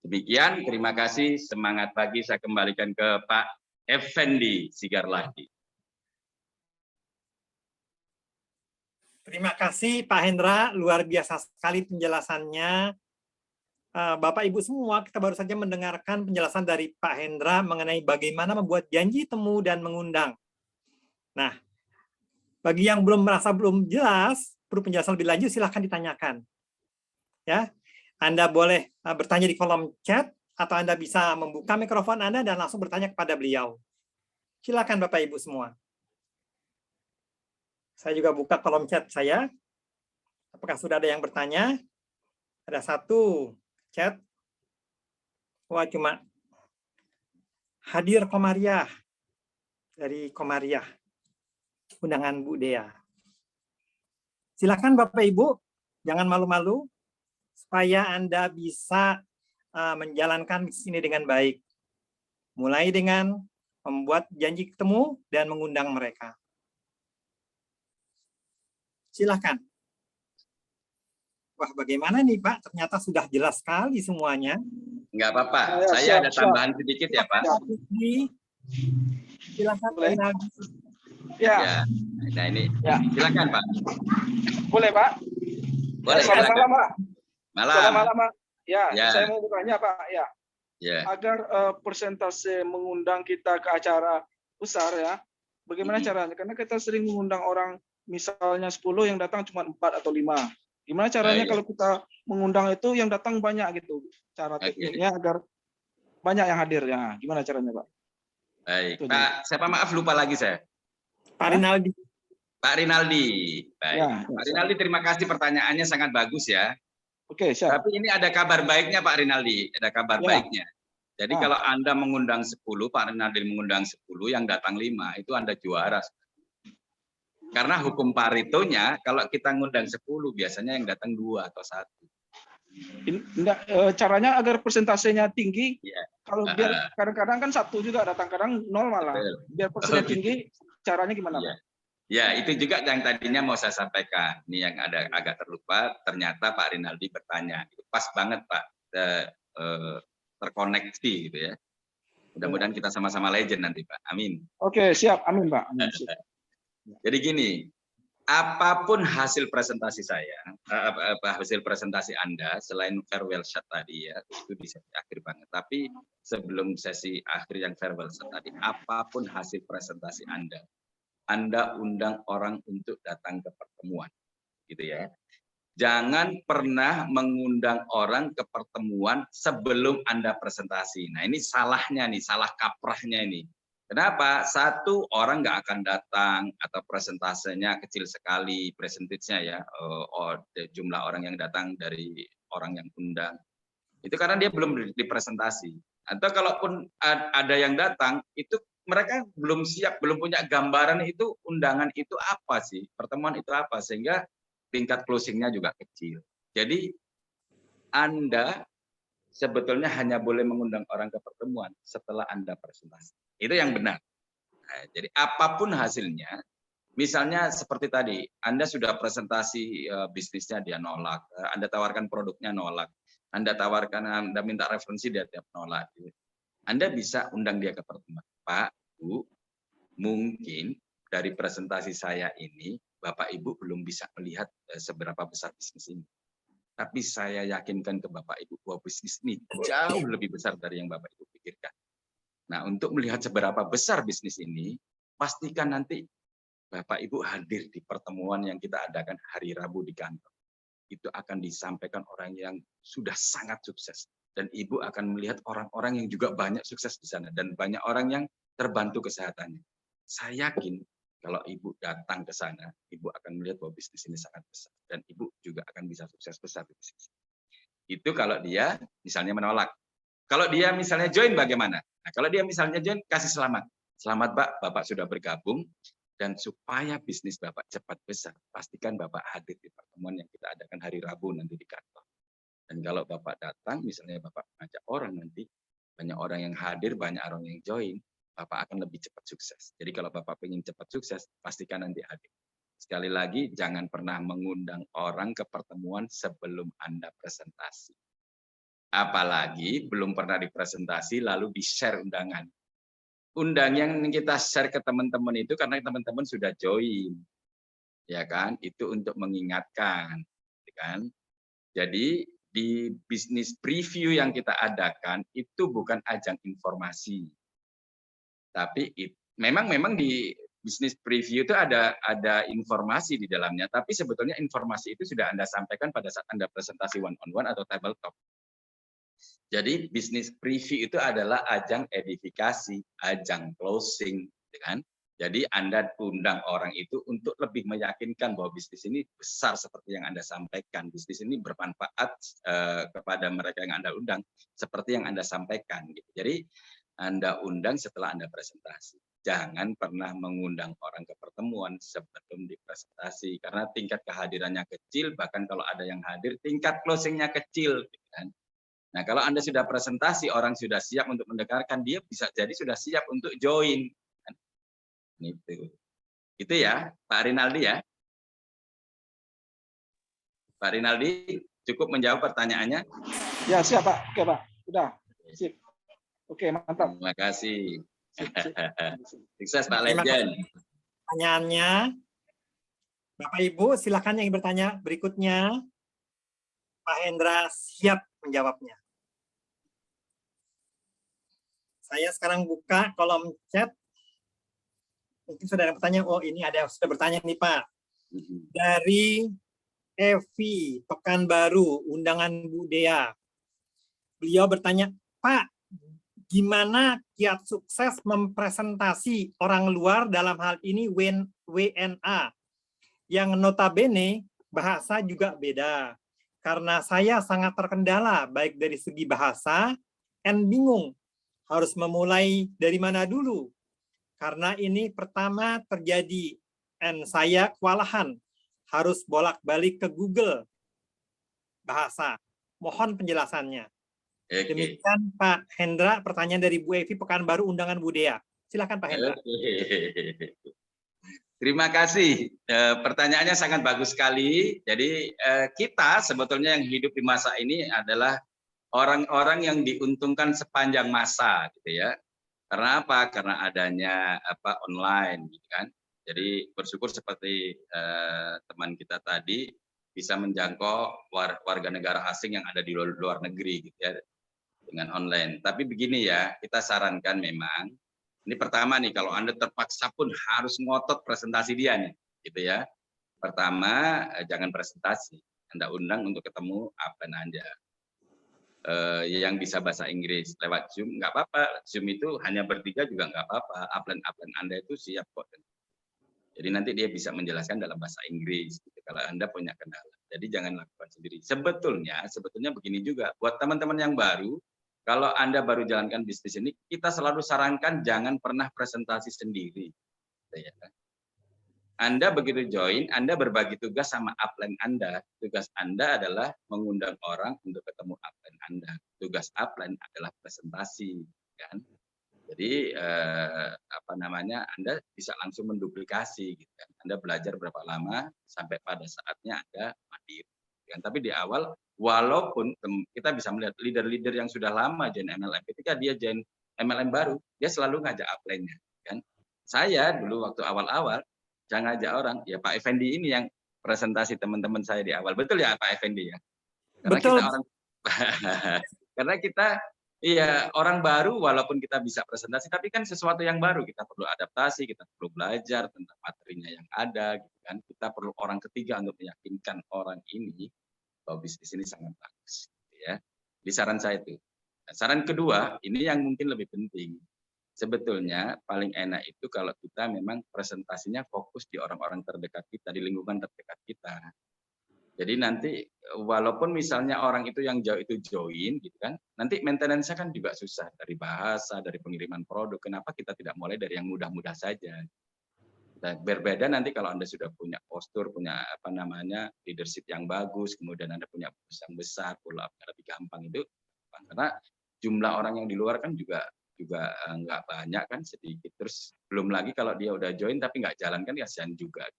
Demikian, terima kasih. Semangat pagi, saya kembalikan ke Pak Effendi Sigarlahdi. Terima kasih Pak Hendra, luar biasa sekali penjelasannya. Bapak Ibu semua, kita baru saja mendengarkan penjelasan dari Pak Hendra mengenai bagaimana membuat janji temu dan mengundang. Nah, bagi yang belum merasa belum jelas, perlu penjelasan lebih lanjut, silahkan ditanyakan. Ya, Anda boleh bertanya di kolom chat, atau Anda bisa membuka mikrofon Anda dan langsung bertanya kepada beliau. Silakan Bapak Ibu semua. Saya juga buka kolom chat saya. Apakah sudah ada yang bertanya? Ada satu chat. Wah, cuma hadir Komariah dari Komariah. Undangan Bu Dea. Silakan Bapak Ibu, jangan malu-malu supaya Anda bisa menjalankan bisnis ini dengan baik. Mulai dengan membuat janji ketemu dan mengundang mereka. Silakan. Wah, bagaimana nih Pak? Ternyata sudah jelas sekali semuanya. Enggak apa-apa, saya ada tambahan sedikit ya Pak. Silakan. Ya. Nah ini, Ya. silakan Pak. Boleh Pak? Boleh, Selamat silakan. malam Pak. Malam. Selamat malam Pak. Ya, Ya. saya mau bertanya Pak. Ya. Ya. Agar persentase mengundang kita ke acara besar ya, bagaimana caranya? Karena kita sering mengundang orang, misalnya 10 yang datang cuma 4 atau 5. Gimana caranya kalau kita mengundang itu yang datang banyak gitu? Cara tekniknya agar banyak yang hadir ya. Gimana caranya Pak? Baik, Pak. Siapa maaf lupa lagi saya. Pak Rinaldi. Pak Rinaldi. Baik. Ya, Pak Rinaldi, terima kasih pertanyaannya sangat bagus ya. Oke, siap. Tapi ini ada kabar baiknya Pak Rinaldi, ada kabar baiknya. Jadi kalau Anda mengundang 10, Pak Rinaldi mengundang 10, yang datang 5, itu Anda juara. Karena hukum Paretonya, kalau kita ngundang 10, biasanya yang datang 2 atau 1. Caranya agar persentasenya tinggi, Ya. kalau biar kadang-kadang kan 1 juga datang, kadang 0 malah. Biar persentasenya tinggi, caranya gimana Pak? Ya, itu juga yang tadinya mau saya sampaikan. Ini yang ada agak terlupa, ternyata Pak Rinaldi bertanya. Pas banget Pak, terkoneksi gitu ya. Mudah-mudahan kita sama-sama legend nanti Pak. Amin. Oke, siap. Amin Pak. Amin. Siap. Jadi gini, apapun hasil presentasi saya, hasil presentasi Anda, selain farewell shot tadi ya, itu di sesi akhir banget. Tapi sebelum sesi akhir yang farewell shot tadi, apapun hasil presentasi Anda undang orang untuk datang ke pertemuan, gitu ya. Jangan pernah mengundang orang ke pertemuan sebelum Anda presentasi. Nah ini salahnya nih, salah kaprahnya ini. Kenapa? Satu, orang nggak akan datang atau presentasenya kecil sekali, persentasenya ya, jumlah orang yang datang dari orang yang undang. Itu karena dia belum dipresentasi. Atau kalaupun ada yang datang, itu mereka belum siap, belum punya gambaran itu undangan itu apa sih, pertemuan itu apa, sehingga tingkat closingnya juga kecil. Jadi Anda sebetulnya hanya boleh mengundang orang ke pertemuan setelah Anda presentasi. Itu yang benar. Nah, jadi apapun hasilnya, misalnya seperti tadi, Anda sudah presentasi bisnisnya dia nolak, Anda tawarkan produknya nolak, Anda minta referensi dia tiap nolak. Anda bisa undang dia ke pertemuan. Pak, Bu, mungkin dari presentasi saya ini, Bapak Ibu belum bisa melihat seberapa besar bisnis ini. Tapi saya yakinkan ke Bapak Ibu bahwa bisnis ini jauh lebih besar dari yang Bapak Ibu pikirkan. Nah, untuk melihat seberapa besar bisnis ini, pastikan nanti Bapak Ibu hadir di pertemuan yang kita adakan hari Rabu di kantor. Itu akan disampaikan orang yang sudah sangat sukses. Dan Ibu akan melihat orang-orang yang juga banyak sukses di sana. Dan banyak orang yang terbantu kesehatannya. Saya yakin kalau Ibu datang ke sana, Ibu akan melihat bahwa bisnis ini sangat besar. Dan Ibu juga akan bisa sukses besar di bisnis. Itu kalau dia misalnya menolak. Kalau dia misalnya join bagaimana? Nah, kalau dia misalnya join, kasih selamat. Selamat Pak, Bapak sudah bergabung. Dan supaya bisnis Bapak cepat besar, pastikan Bapak hadir di pertemuan yang kita adakan hari Rabu nanti di kantor. Dan kalau Bapak datang, misalnya Bapak mengajak orang nanti, banyak orang yang hadir, banyak orang yang join, Bapak akan lebih cepat sukses. Jadi kalau Bapak ingin cepat sukses, pastikan nanti hadir. Sekali lagi, jangan pernah mengundang orang ke pertemuan sebelum Anda presentasi. Apalagi belum pernah dipresentasi, lalu di-share undangan. Undang yang kita share ke teman-teman itu karena teman-teman sudah join, ya kan? Itu untuk mengingatkan, ya kan? Jadi di bisnis preview yang kita adakan itu bukan ajang informasi, tapi memang di bisnis preview itu ada informasi di dalamnya, tapi sebetulnya informasi itu sudah Anda sampaikan pada saat Anda presentasi one on one atau tabletop. Jadi bisnis preview itu adalah ajang edifikasi, ajang closing, kan? Jadi Anda undang orang itu untuk lebih meyakinkan bahwa bisnis ini besar seperti yang Anda sampaikan. Bisnis ini bermanfaat kepada mereka yang Anda undang seperti yang Anda sampaikan. Gitu. Jadi Anda undang setelah Anda presentasi. Jangan pernah mengundang orang ke pertemuan sebelum dipresentasi karena tingkat kehadirannya kecil. Bahkan kalau ada yang hadir, tingkat closingnya kecil. Kan? Nah, kalau Anda sudah presentasi, orang sudah siap untuk mendengarkan, dia bisa jadi sudah siap untuk join. Itu ya, Pak Rinaldi ya. Pak Rinaldi, cukup menjawab pertanyaannya? Ya, siap Pak. Oke Pak, udah. Sip. Oke, mantap. Terima kasih. Sip. Sukses Pak Terima Legend. Pertanyaannya, Bapak Ibu silakan yang bertanya berikutnya. Pak Hendra siap menjawabnya. Saya sekarang buka kolom chat. Mungkin sudah ada pertanyaan. Oh, ini ada yang sudah bertanya nih Pak. Dari Evi Pekanbaru, undangan Bu Dea. Beliau bertanya, Pak, gimana kiat sukses mempresentasi orang luar dalam hal ini WNA yang notabene bahasa juga beda. Karena saya sangat terkendala baik dari segi bahasa dan bingung harus memulai dari mana dulu. Karena ini pertama terjadi dan saya kewalahan harus bolak-balik ke Google bahasa. Mohon penjelasannya. Demikian Pak Hendra, pertanyaan dari Bu Evi Pekanbaru, undangan Bu Dea. Silakan Pak Hendra. Terima kasih. Pertanyaannya sangat bagus sekali. Jadi kita sebetulnya yang hidup di masa ini adalah orang-orang yang diuntungkan sepanjang masa, gitu ya. Karena apa? Karena adanya online, gitu kan. Jadi bersyukur seperti teman kita tadi bisa menjangkau warga negara asing yang ada di luar negeri, gitu ya, dengan online. Tapi begini ya, kita sarankan memang. Ini pertama nih, kalau Anda terpaksa pun harus ngotot presentasi dia nih, gitu ya. Pertama, jangan presentasi. Anda undang untuk ketemu upline Anda. Yang bisa bahasa Inggris lewat Zoom, nggak apa-apa. Zoom itu hanya bertiga juga nggak apa-apa. Upline Anda itu siap kok. Jadi nanti dia bisa menjelaskan dalam bahasa Inggris, gitu, kalau Anda punya kendala. Jadi jangan lakukan sendiri. Sebetulnya begini juga, buat teman-teman yang baru, kalau Anda baru jalankan bisnis ini, kita selalu sarankan jangan pernah presentasi sendiri. Anda begitu join, Anda berbagi tugas sama upline Anda. Tugas Anda adalah mengundang orang untuk ketemu upline Anda. Tugas upline adalah presentasi, kan? Jadi Anda bisa langsung menduplikasi, gitu kan? Anda belajar berapa lama sampai pada saatnya Anda mandiri. Kan? Tapi di awal, walaupun kita bisa melihat leader-leader yang sudah lama join MLM, ketika dia join MLM baru, dia selalu ngajak upline-nya, kan? saya dulu waktu awal-awal jangan ngajak orang, ya Pak Effendi ini yang presentasi teman-teman saya di awal. Betul ya Pak Effendi ya? Karena Betul. kita orang karena kita iya orang baru walaupun kita bisa presentasi tapi kan sesuatu yang baru, kita perlu adaptasi, kita perlu belajar tentang materinya yang ada gitu kan. Kita perlu orang ketiga untuk meyakinkan orang ini bahwa bisnis ini sangat bagus gitu ya. Di saran saya itu. Nah, saran kedua, ini yang mungkin lebih penting. Sebetulnya paling enak itu kalau kita memang presentasinya fokus di orang-orang terdekat kita, di lingkungan terdekat kita. Jadi nanti walaupun misalnya orang itu yang jauh itu join gitu kan, nanti maintenance-nya kan juga susah dari bahasa, dari pengiriman produk. Kenapa kita tidak mulai dari yang mudah-mudah saja? Dan berbeda nanti kalau Anda sudah punya postur, punya apa namanya leadership yang bagus, kemudian Anda punya bos yang besar, pull up lebih gampang itu, karena jumlah orang yang di luar kan juga nggak banyak kan, sedikit. Terus belum lagi kalau dia udah join tapi nggak jalan kan kasihan juga.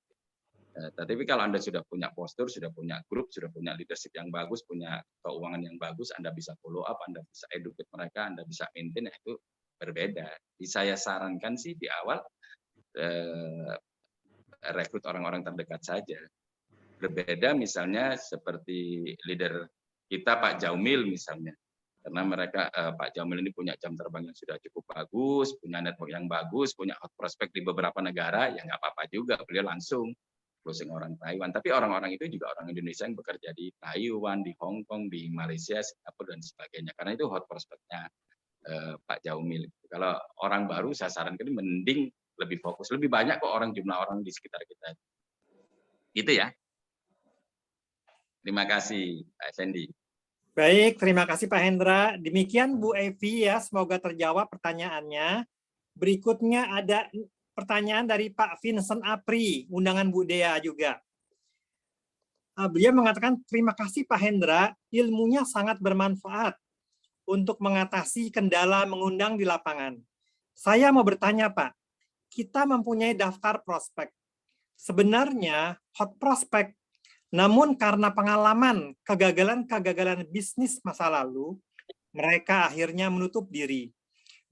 Tapi kalau Anda sudah punya postur, sudah punya grup, sudah punya leadership yang bagus, punya keuangan yang bagus, Anda bisa follow up, Anda bisa educate mereka, Anda bisa maintain, itu berbeda. Jadi saya sarankan sih di awal rekrut orang-orang terdekat saja. Berbeda misalnya seperti leader kita Pak Jaumil misalnya. Karena mereka Pak Jaumil ini punya jam terbang yang sudah cukup bagus, punya network yang bagus, punya hot prospect di beberapa negara, ya nggak apa-apa juga, beliau langsung closing orang Taiwan. Tapi orang-orang itu juga orang Indonesia yang bekerja di Taiwan, di Hong Kong, di Malaysia, Singapura, dan sebagainya. Karena itu hot prospect-nya Pak Jaumil. Kalau orang baru saya sarankan mending lebih fokus. Lebih banyak kok jumlah orang di sekitar kita. Gitu ya. Terima kasih Pak Effendi. Baik, terima kasih Pak Hendra. Demikian Bu Evi ya, semoga terjawab pertanyaannya. Berikutnya ada pertanyaan dari Pak Vincent Apri, undangan Bu Dea juga. Beliau mengatakan, terima kasih Pak Hendra, ilmunya sangat bermanfaat untuk mengatasi kendala mengundang di lapangan. Saya mau bertanya Pak, kita mempunyai daftar prospek. Sebenarnya hot prospek, namun karena pengalaman kegagalan bisnis masa lalu, mereka akhirnya menutup diri.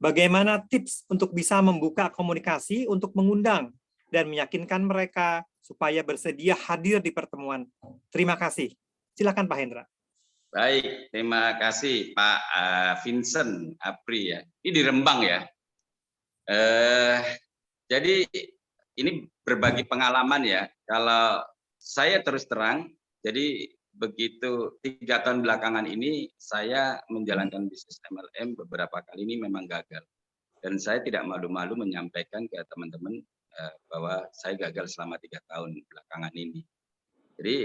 Bagaimana tips untuk bisa membuka komunikasi untuk mengundang dan meyakinkan mereka supaya bersedia hadir di pertemuan? Terima kasih. Silakan Pak Hendra. Baik, terima kasih Pak Vincent Apri ya. Ini di Rembang ya. Jadi ini berbagi pengalaman ya. Kalau saya terus terang, jadi begitu 3 tahun belakangan ini saya menjalankan bisnis MLM beberapa kali ini memang gagal. Dan saya tidak malu-malu menyampaikan ke teman-teman bahwa saya gagal selama 3 tahun belakangan ini. Jadi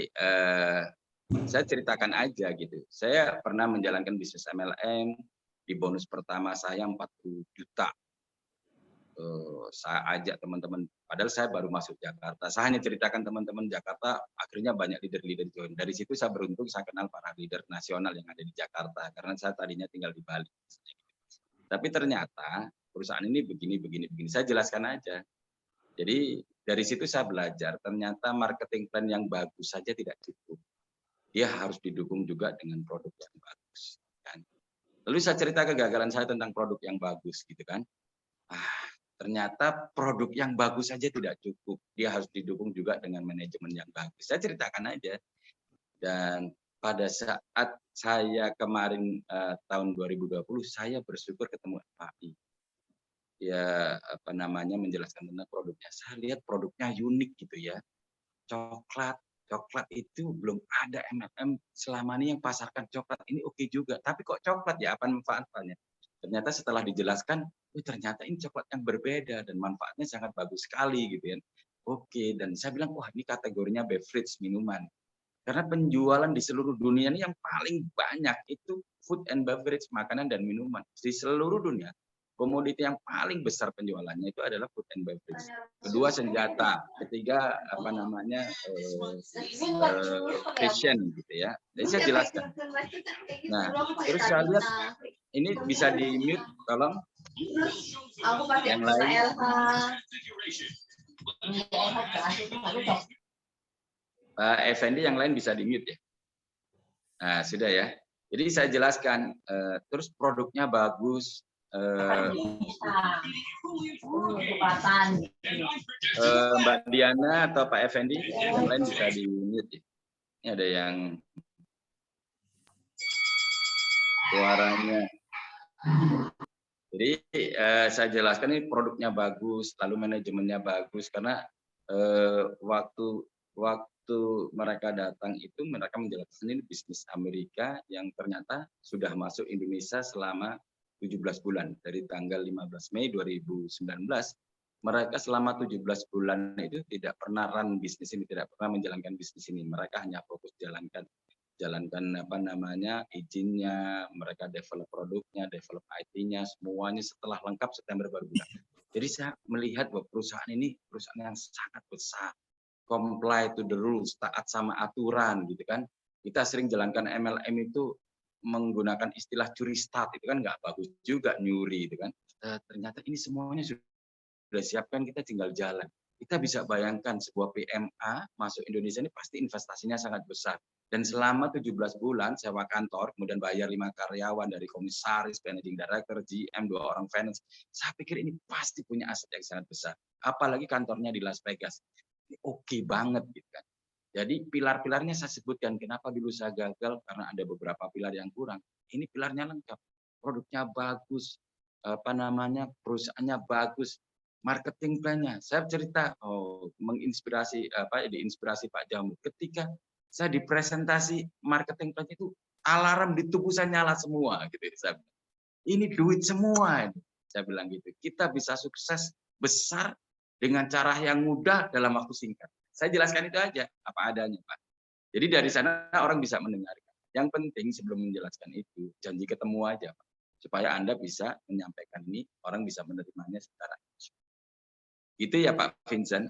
saya ceritakan aja gitu. Saya pernah menjalankan bisnis MLM, di bonus pertama saya 40 juta. Saya ajak teman-teman, padahal saya baru masuk Jakarta. Saya hanya ceritakan teman-teman Jakarta, akhirnya banyak leader-leader join. Dari situ saya beruntung saya kenal para leader nasional yang ada di Jakarta, karena saya tadinya tinggal di Bali. Tapi ternyata perusahaan ini begini. Saya jelaskan aja. Jadi dari situ saya belajar, ternyata marketing plan yang bagus saja tidak cukup. Dia harus didukung juga dengan produk yang bagus. Kan? Lalu saya cerita kegagalan saya tentang produk yang bagus, gitu kan. Ternyata produk yang bagus saja tidak cukup. Dia harus didukung juga dengan manajemen yang bagus. Saya ceritakan aja. Dan pada saat saya kemarin tahun 2020, saya bersyukur ketemu FAI. Ya, menjelaskan tentang produknya. Saya lihat produknya unik gitu ya. Coklat itu belum ada MLM selama ini yang pasarkan coklat. Ini oke juga. Tapi kok coklat ya, apa manfaatnya? Ternyata setelah dijelaskan, ternyata ini coklat yang berbeda dan manfaatnya sangat bagus sekali gitu ya. Oke, dan saya bilang, wah ini kategorinya beverage, minuman. Karena penjualan di seluruh dunia ini yang paling banyak itu food and beverage, makanan dan minuman. Di seluruh dunia, komoditi yang paling besar penjualannya itu adalah food and beverage. Kedua senjata, ketiga fashion gitu ya. Jadi saya jelaskan. Nah, terus saya lihat ini bisa di mute, tolong. Yang lain. Pak Effendi, yang lain bisa di mute ya. Nah, sudah ya. Jadi saya jelaskan, terus produknya bagus, Mbak Diana atau Pak Effendi, yang lain bisa di-mute. Ini ada yang suaranya. Jadi saya jelaskan ini produknya bagus, lalu manajemennya bagus karena waktu mereka datang itu mereka menjelaskan ini bisnis Amerika yang ternyata sudah masuk Indonesia selama 17 bulan dari tanggal 15 Mei 2019. Mereka selama 17 bulan itu tidak pernah run bisnis ini, tidak pernah menjalankan bisnis ini. Mereka hanya fokus jalankan apa namanya izinnya, mereka develop produknya, develop IT-nya, semuanya setelah lengkap September baru buka. Jadi saya melihat bahwa perusahaan ini perusahaan yang sangat besar, comply to the rules, taat sama aturan gitu kan. Kita sering jalankan MLM itu menggunakan istilah curi start, itu kan nggak bagus juga, nyuri itu kan. Ternyata ini semuanya sudah siapkan, kita tinggal jalan. Kita bisa bayangkan sebuah PMA masuk Indonesia ini pasti investasinya sangat besar. Dan selama 17 bulan sewa kantor, kemudian bayar 5 karyawan dari komisaris, managing director, GM, 2 orang finance. Saya pikir ini pasti punya aset yang sangat besar. Apalagi kantornya di Las Vegas. Ini oke banget gitu kan. Jadi pilar-pilarnya saya sebutkan, kenapa dulu saya gagal, karena ada beberapa pilar yang kurang. Ini pilarnya lengkap, produknya bagus, apa namanya, perusahaannya bagus, marketing plan-nya. Saya cerita, menginspirasi diinspirasi Pak Jamu. Ketika saya dipresentasi marketing plan itu, alarm di tubuh saya nyala semua, gitu. Saya bilang, ini duit semua, saya bilang gitu. Kita bisa sukses besar dengan cara yang mudah dalam waktu singkat. Saya jelaskan itu aja, apa adanya, Pak. Jadi dari sana orang bisa mendengarkan. Yang penting sebelum menjelaskan itu, janji ketemu aja, Pak. Supaya Anda bisa menyampaikan ini, orang bisa menerimanya secara itu ya Pak Vincent.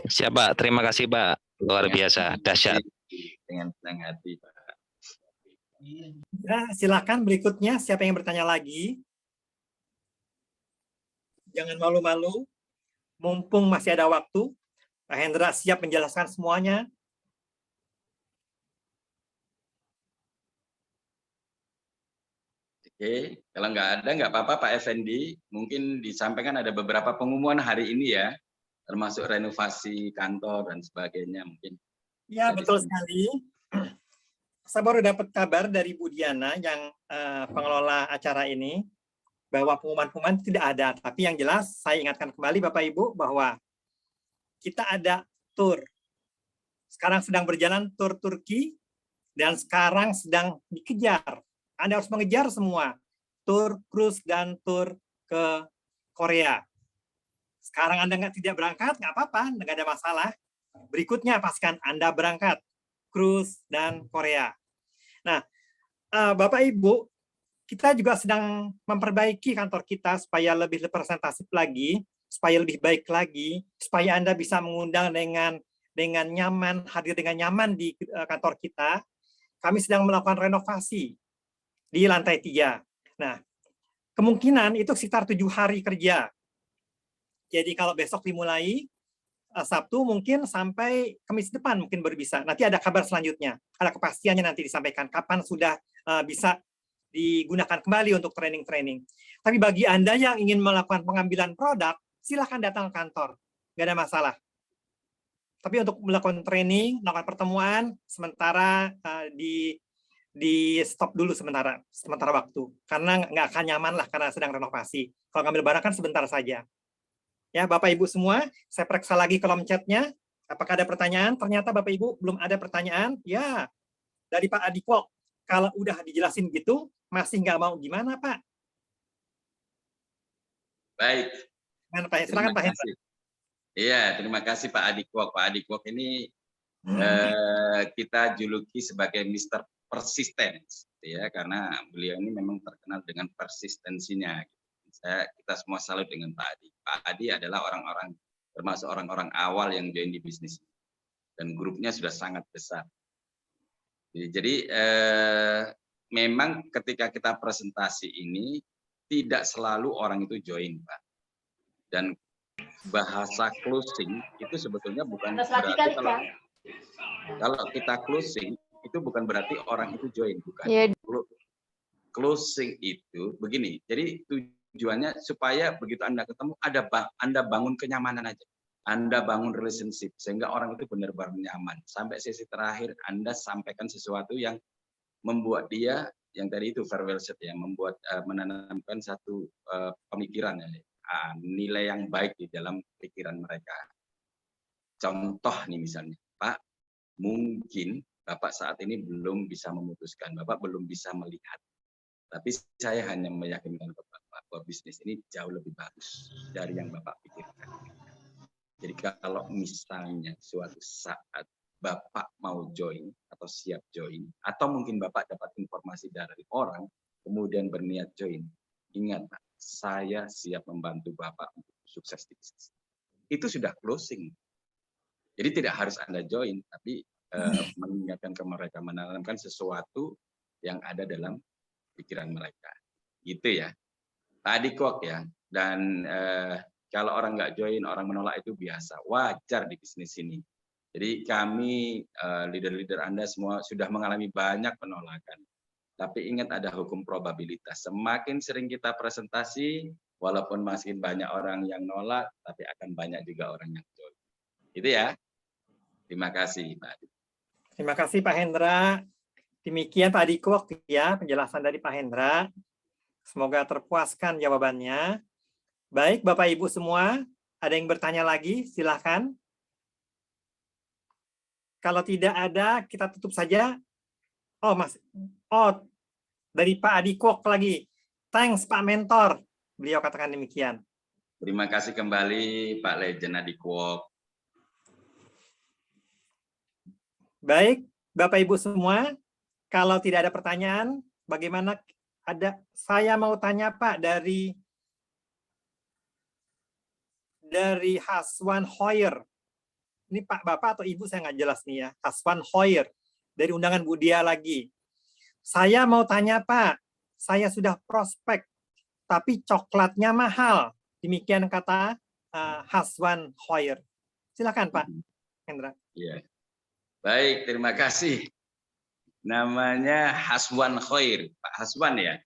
Siap Pak, terima kasih Pak. Luar biasa, dahsyat. Dengan senang hati Pak. Ya, silakan berikutnya, siapa yang bertanya lagi? Jangan malu-malu. Mumpung masih ada waktu, Pak Hendra siap menjelaskan semuanya. Oke, kalau nggak ada nggak apa-apa Pak Effendi. Mungkin disampaikan ada beberapa pengumuman hari ini ya, termasuk renovasi kantor dan sebagainya mungkin. Ya, betul sekali. Saya baru dapat kabar dari Bu Diana yang pengelola acara ini, bahwa pengumuman-pengumuman tidak ada. Tapi yang jelas, saya ingatkan kembali Bapak Ibu bahwa kita ada tur. Sekarang sedang berjalan tur Turki, dan sekarang sedang dikejar. Anda harus mengejar semua. Tur cruise dan tur ke Korea. Sekarang Anda tidak berangkat, nggak apa-apa, nggak ada masalah. Berikutnya pastikan Anda berangkat. Cruise dan Korea. Nah, Bapak Ibu, kita juga sedang memperbaiki kantor kita supaya lebih representatif lagi, supaya lebih baik lagi, supaya Anda bisa mengundang dengan nyaman, hadir dengan nyaman di kantor kita. Kami sedang melakukan renovasi di lantai 3. Nah, kemungkinan itu sekitar 7 hari kerja. Jadi kalau besok dimulai, Sabtu mungkin sampai Kamis depan mungkin baru bisa. Nanti ada kabar selanjutnya. Ada kepastiannya nanti disampaikan kapan sudah bisa digunakan kembali untuk training-training. Tapi bagi Anda yang ingin melakukan pengambilan produk, silakan datang ke kantor. Nggak ada masalah. Tapi untuk melakukan training, melakukan pertemuan, sementara di stop dulu sementara waktu. Karena nggak akan nyaman lah karena sedang renovasi. Kalau ngambil barang kan sebentar saja. Ya, Bapak Ibu semua, saya periksa lagi kolom chatnya. Apakah ada pertanyaan? Ternyata Bapak Ibu belum ada pertanyaan. Ya, dari Pak Adipok. Kalau udah dijelasin gitu, masih nggak mau gimana, Pak? Baik. Silakan Pak Hendra. Iya, terima kasih Pak Adipok. Pak Adipok ini kita juluki sebagai Mr. Persistence, ya, karena beliau ini memang terkenal dengan persistensinya. Kita semua salut dengan Pak Adi. Pak Adi adalah termasuk orang-orang awal yang join di bisnis, dan grupnya sudah sangat besar. Jadi memang ketika kita presentasi ini tidak selalu orang itu join, Pak. Dan bahasa closing itu sebetulnya bukan berarti kalau kita closing itu bukan berarti orang itu join, bukan. closing itu begini. Jadi tujuannya supaya begitu Anda ketemu, Anda bangun kenyamanan aja. Anda bangun relationship sehingga orang itu benar-benar nyaman. Sampai sesi terakhir Anda sampaikan sesuatu yang membuat dia yang tadi itu farewell set ya, membuat menanamkan satu pemikiran ya, nilai yang baik di dalam pikiran mereka. Contoh nih misalnya, Pak, mungkin Bapak saat ini belum bisa memutuskan, Bapak belum bisa melihat. Tapi saya hanya meyakinkan Bapak bahwa bisnis ini jauh lebih bagus dari yang Bapak pikirkan. Jadi kalau misalnya suatu saat Bapak mau join atau siap join, atau mungkin Bapak dapat informasi dari orang, kemudian berniat join, ingat Pak, saya siap membantu Bapak untuk sukses di bisnis. Itu sudah closing. Jadi tidak harus Anda join, tapi mengingatkan ke mereka, menanamkan sesuatu yang ada dalam pikiran mereka. Gitu ya. Tadi kok ya. Dan kalau orang nggak join, orang menolak itu biasa. Wajar di bisnis ini. Jadi kami, leader-leader Anda semua sudah mengalami banyak penolakan. Tapi ingat ada hukum probabilitas. Semakin sering kita presentasi, walaupun makin banyak orang yang nolak, tapi akan banyak juga orang yang join. Itu ya. Terima kasih, Pak. Terima kasih Pak Hendra. Demikian Pak Diko ya penjelasan dari Pak Hendra. Semoga terpuaskan jawabannya. Baik Bapak Ibu semua, ada yang bertanya lagi? Silahkan. Kalau tidak ada, kita tutup saja. Dari Pak Adikok lagi. Thanks Pak Mentor. Beliau katakan demikian. Terima kasih kembali Pak Legend Adikwok. Baik, Bapak Ibu semua, kalau tidak ada pertanyaan, bagaimana saya mau tanya Pak dari Haswan Hoyer. Ini Pak Bapak atau Ibu saya nggak jelas nih ya. Haswan Hoyer dari Undangan Budia lagi. Saya mau tanya Pak, saya sudah prospek, tapi coklatnya mahal. Demikian kata Haswan Hoyer. Silakan Pak Hendra. Iya. Baik, terima kasih. Namanya Haswan Khair, Pak Haswan ya.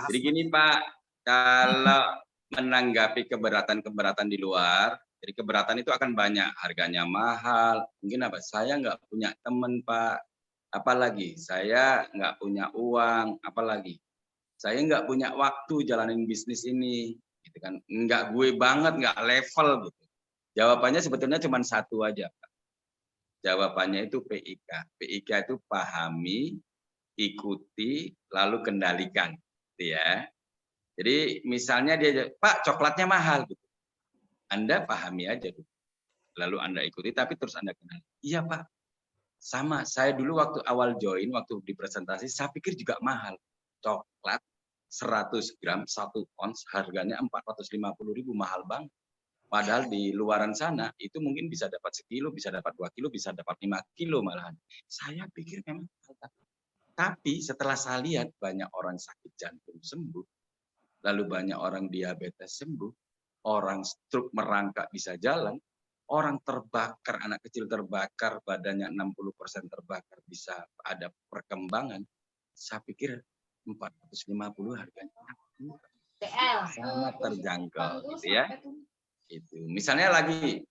Jadi gini Pak, kalau menanggapi keberatan-keberatan di luar, jadi keberatan itu akan banyak, harganya mahal, mungkin apa? Saya nggak punya teman Pak, apalagi saya nggak punya uang, apalagi saya nggak punya waktu jalanin bisnis ini, gitu kan? Nggak gue banget, nggak level gitu. Jawabannya sebetulnya cuma satu aja Pak. Jawabannya itu PIK. PIK itu pahami, ikuti, lalu kendalikan. Gitu ya. Jadi misalnya dia, Pak coklatnya mahal. Gitu. Anda pahami aja. Gitu. Lalu Anda ikuti, tapi terus Anda kenal. Iya Pak, sama. Saya dulu waktu awal join, waktu di presentasi, saya pikir juga mahal. Coklat 100 gram, 1 ons, harganya 450.000, mahal banget. Padahal di luaran sana itu mungkin bisa dapat sekilo, bisa dapat 2 kilo, bisa dapat 5 kilo malahan. Saya pikir memang. Tapi setelah saya lihat banyak orang sakit jantung sembuh, lalu banyak orang diabetes sembuh, orang stroke merangkak bisa jalan, orang terbakar, anak kecil terbakar, badannya 60% terbakar bisa ada perkembangan. Saya pikir 450 harganya sangat terjangkau, gitu ya. Itu misalnya lagi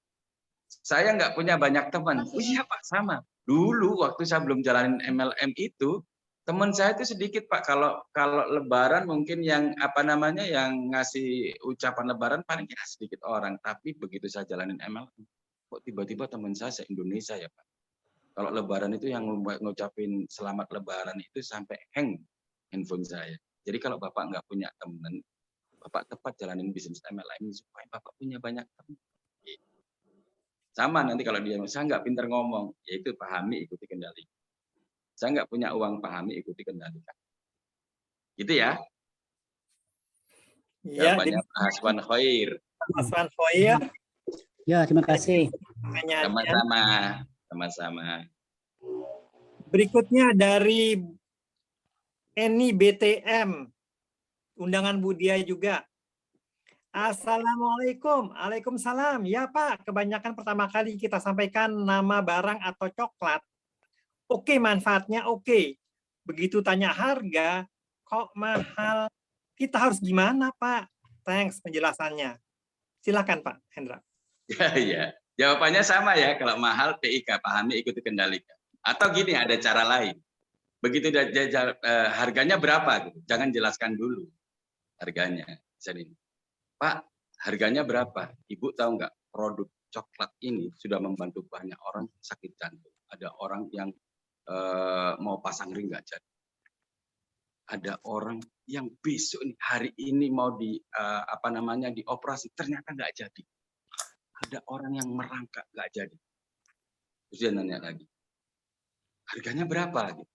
saya nggak punya banyak teman. Oh iya Pak, sama dulu waktu saya belum jalanin MLM itu teman saya itu sedikit Pak. Kalau Lebaran mungkin yang yang ngasih ucapan Lebaran paling sedikit orang, tapi begitu saya jalanin MLM kok tiba-tiba teman saya se-Indonesia ya Pak. Kalau Lebaran itu yang ngucapin selamat Lebaran itu sampai hang handphone saya. Jadi kalau Bapak nggak punya teman, Bapak tepat jalanin bisnis MLM supaya Bapak punya banyak teman. Sama nanti kalau dia, saya nggak pintar ngomong, yaitu pahami, ikuti, kendali. Saya nggak punya uang, pahami, ikuti, kendalikan. Gitu ya. Ya, banyak Haswan Khair. Haswan Khair. Ya, terima kasih. Sama-sama. Berikutnya dari Eni BTM. Undangan Budia juga. Assalamualaikum. Waalaikumsalam. Ya Pak, kebanyakan pertama kali kita sampaikan nama barang atau coklat. Oke, manfaatnya oke. Begitu tanya harga, kok mahal? Kita harus gimana, Pak? Thanks penjelasannya. Silakan, Pak Hendra. Ya. Jawabannya sama ya, kalau mahal PIK, pahami, ikuti, kendalikan. Atau gini, ada cara lain. Begitu harganya berapa? Gitu. Jangan jelaskan dulu harganya. Misalnya, Pak, harganya berapa? Ibu tahu nggak, produk coklat ini sudah membantu banyak orang sakit jantung. Ada orang yang mau pasang ring nggak jadi. Ada orang yang besok nih, hari ini mau dioperasi, ternyata nggak jadi. Ada orang yang merangkak nggak jadi. Terus dia nanya lagi, harganya berapa? Gitu.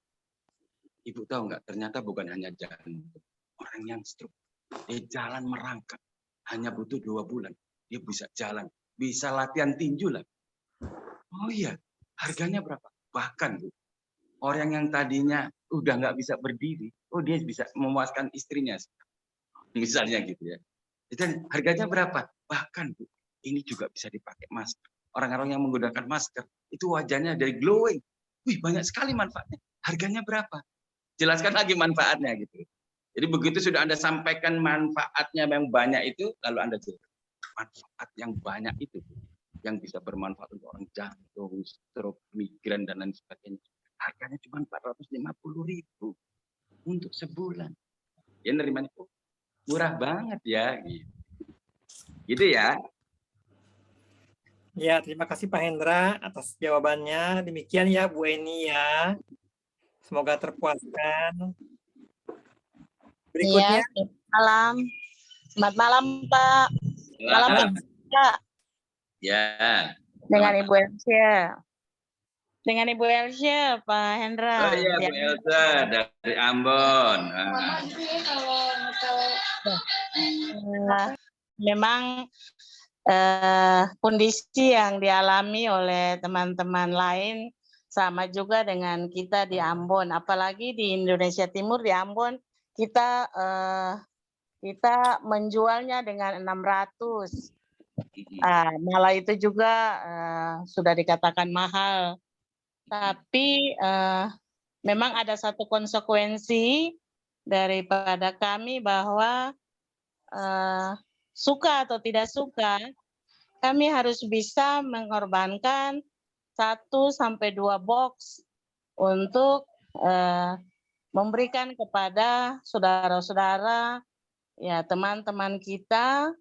Ibu tahu nggak? Ternyata bukan hanya jantung. Orang yang stroke, dia jalan merangkak, hanya butuh 2 bulan, dia bisa jalan, bisa latihan tinju lah. Oh iya, harganya berapa? Bahkan Bu, orang yang tadinya udah nggak bisa berdiri, oh dia bisa memuaskan istrinya, misalnya gitu ya. Dan harganya berapa? Bahkan Bu, ini juga bisa dipakai masker. Orang-orang yang menggunakan masker, itu wajahnya dari glowing. Wih, banyak sekali manfaatnya. Harganya berapa? Jelaskan lagi manfaatnya gitu. Jadi begitu sudah Anda sampaikan manfaatnya yang banyak itu, lalu Anda jelaskan manfaat yang banyak itu, yang bisa bermanfaat untuk orang jantung, stroke, migrain, dan lain sebagainya. Harganya cuma 450.000 untuk sebulan. Ya nerimanya, oh, murah banget ya. Gitu ya. Ya, terima kasih Pak Hendra atas jawabannya. Demikian ya Bu Eni ya. Semoga terpuaskan. Berikutnya. Iya, malam. Selamat malam, Pak. Malam, Pak. Ya. Dengan Ibu Elsa. Dengan Ibu Elsa, Pak Hendra. Oh iya, Bu Elsa dari Ambon. Memang kondisi yang dialami oleh teman-teman lain sama juga dengan kita di Ambon. Apalagi di Indonesia Timur, di Ambon, kita menjualnya dengan 600. Malah itu juga sudah dikatakan mahal. Tapi memang ada satu konsekuensi daripada kami bahwa suka atau tidak suka, kami harus bisa mengorbankan 1-2 box untuk memberikan kepada saudara-saudara, ya teman-teman kita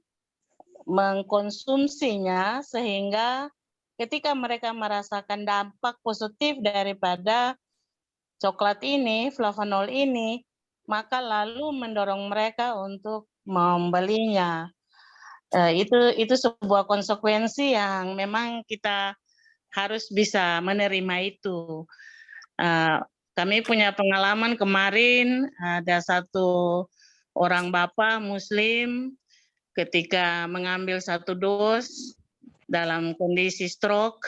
mengkonsumsinya, sehingga ketika mereka merasakan dampak positif daripada coklat ini, flavanol ini, maka lalu mendorong mereka untuk membelinya. Itu sebuah konsekuensi yang memang kita harus bisa menerima itu. Kami punya pengalaman kemarin, ada satu orang bapak Muslim ketika mengambil 1 dos dalam kondisi stroke,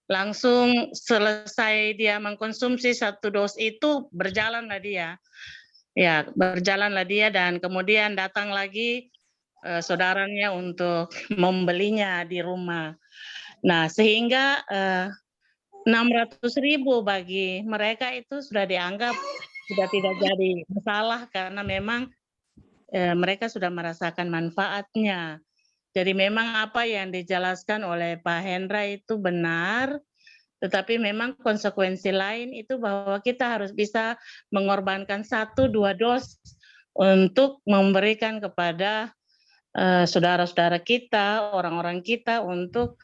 langsung selesai dia mengkonsumsi 1 dos itu, berjalanlah dia. Ya, berjalanlah dia, dan kemudian datang lagi saudaranya untuk membelinya di rumah. Nah, sehingga 600.000 bagi mereka itu sudah dianggap sudah tidak jadi masalah, karena memang mereka sudah merasakan manfaatnya. Jadi memang apa yang dijelaskan oleh Pak Hendra itu benar, tetapi memang konsekuensi lain itu bahwa kita harus bisa mengorbankan 1-2 dos untuk memberikan kepada saudara-saudara kita, orang-orang kita untuk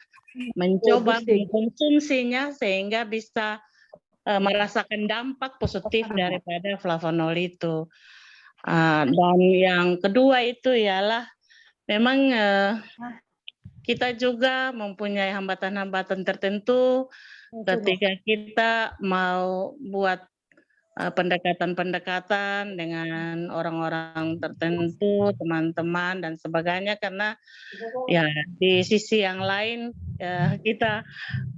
mencoba mengkonsumsinya sehingga bisa merasakan dampak positif daripada flavanol itu. Dan yang kedua itu ialah memang kita juga mempunyai hambatan-hambatan tertentu ketika kita mau buat pendekatan-pendekatan dengan orang-orang tertentu, teman-teman dan sebagainya, karena ya di sisi yang lain kita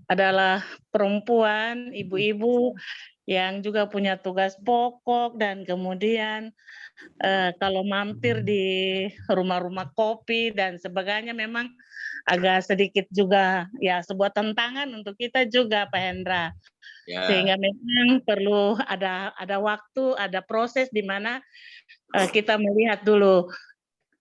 adalah perempuan, ibu-ibu yang juga punya tugas pokok dan kemudian kalau mampir di rumah-rumah kopi dan sebagainya memang agak sedikit juga ya sebuah tantangan untuk kita juga Pak Hendra. Ya, Sehingga memang perlu ada waktu, ada proses di mana kita melihat dulu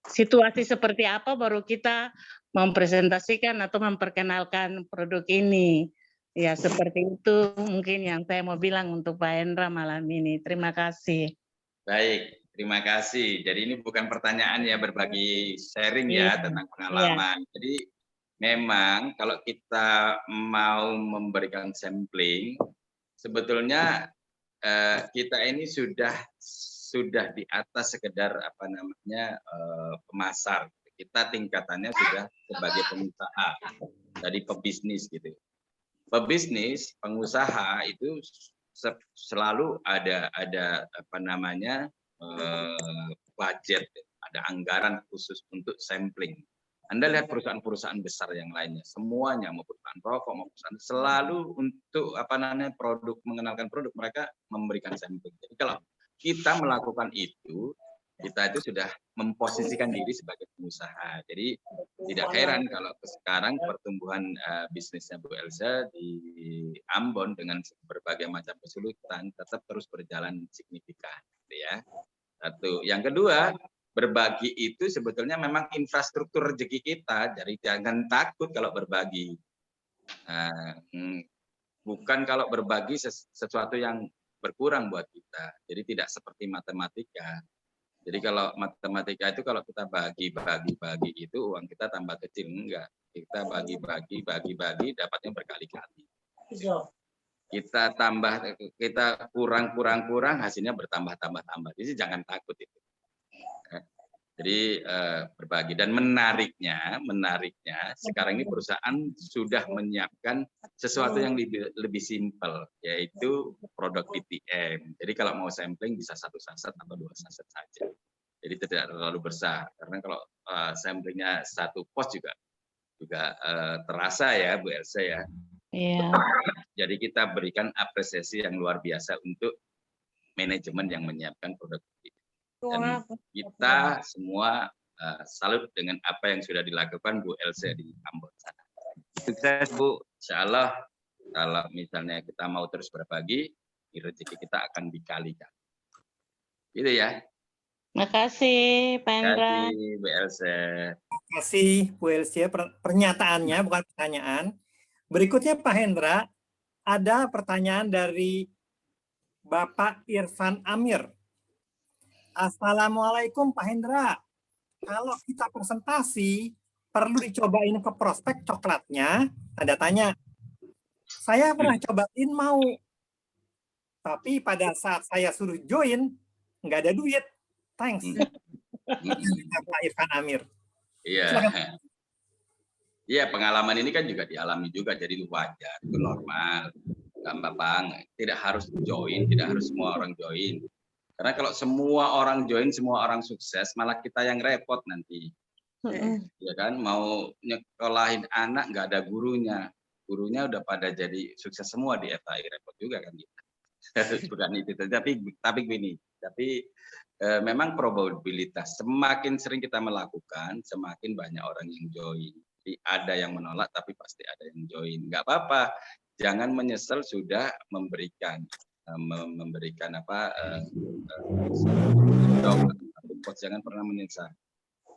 situasi seperti apa baru kita mempresentasikan atau memperkenalkan produk ini. Ya, seperti itu mungkin yang saya mau bilang untuk Pak Hendra malam ini. Terima kasih. baik. Terima kasih. Jadi ini bukan pertanyaan ya, berbagi sharing ya Iya, tentang pengalaman. Jadi memang kalau kita mau memberikan sampling, sebetulnya kita ini sudah di atas sekedar apa namanya pemasar. Kita tingkatannya sudah sebagai pengusaha, dari pebisnis gitu. Pebisnis, pengusaha itu selalu ada apa namanya budget, ada anggaran khusus untuk sampling. Anda lihat perusahaan-perusahaan besar yang lainnya, semuanya mau perusahaan rokok mau perusahaan selalu untuk apa namanya produk, mengenalkan produk, mereka memberikan sampling. Jadi kalau kita melakukan itu, kita itu sudah memposisikan diri sebagai pengusaha. Jadi tidak heran kalau sekarang pertumbuhan bisnisnya Bu Elsa di Ambon dengan berbagai macam kesulitan tetap terus berjalan signifikan, gitu ya. Satu. Yang kedua, berbagi itu sebetulnya memang infrastruktur rezeki kita. Jadi jangan takut kalau berbagi. Bukan kalau berbagi sesuatu yang berkurang buat kita. Jadi tidak seperti matematika. Jadi kalau matematika itu kalau kita bagi itu uang kita tambah kecil, enggak. Kita bagi dapatnya berkali-kali. Kita tambah, kita kurang hasilnya bertambah. Jadi jangan takut itu. Jadi berbagi, dan menariknya sekarang ini perusahaan sudah menyiapkan sesuatu yang lebih simpel, yaitu produk PTM. Jadi kalau mau sampling bisa 1 saset atau 2 saset saja. Jadi tidak terlalu besar, karena kalau samplingnya 1 pos juga terasa ya Bu Elsa ya. Iya. Jadi kita berikan apresiasi yang luar biasa untuk manajemen yang menyiapkan produk PTM. Dan kita semua salut dengan apa yang sudah dilakukan Bu Elsa di Ambon sana. Sukses Bu, insya Allah kalau misalnya kita mau terus berbagi, rezeki kita akan dikalikan. Gitu ya. Makasih Pak Hendra. Terima kasih Bu Elsa. Terima kasih Bu Elsa pernyataannya, bukan pertanyaan. Berikutnya Pak Hendra, ada pertanyaan dari Bapak Irfan Amir. Assalamualaikum Pak Hendra. Kalau kita presentasi, perlu dicobain ke prospek coklatnya, tanda tanya. Saya pernah cobain mau, tapi pada saat saya suruh join, nggak ada duit. Thanks. Pak Irfan Amir. Iya. Iya, pengalaman ini kan juga dialami juga, jadi wajar, itu normal. Gampang, tidak harus join, tidak harus semua orang join. Karena kalau semua orang join, semua orang sukses, malah kita yang repot nanti. Ya kan, mau nyekolahin anak nggak ada gurunya. Gurunya udah pada jadi sukses semua di FAI, repot juga kan kita. Bukan itu, tapi gini, memang probabilitas semakin sering kita melakukan, semakin banyak orang yang join. Jadi ada yang menolak, tapi pasti ada yang join. Nggak apa-apa, jangan menyesal sudah memberikan apa, jangan pernah menyesal.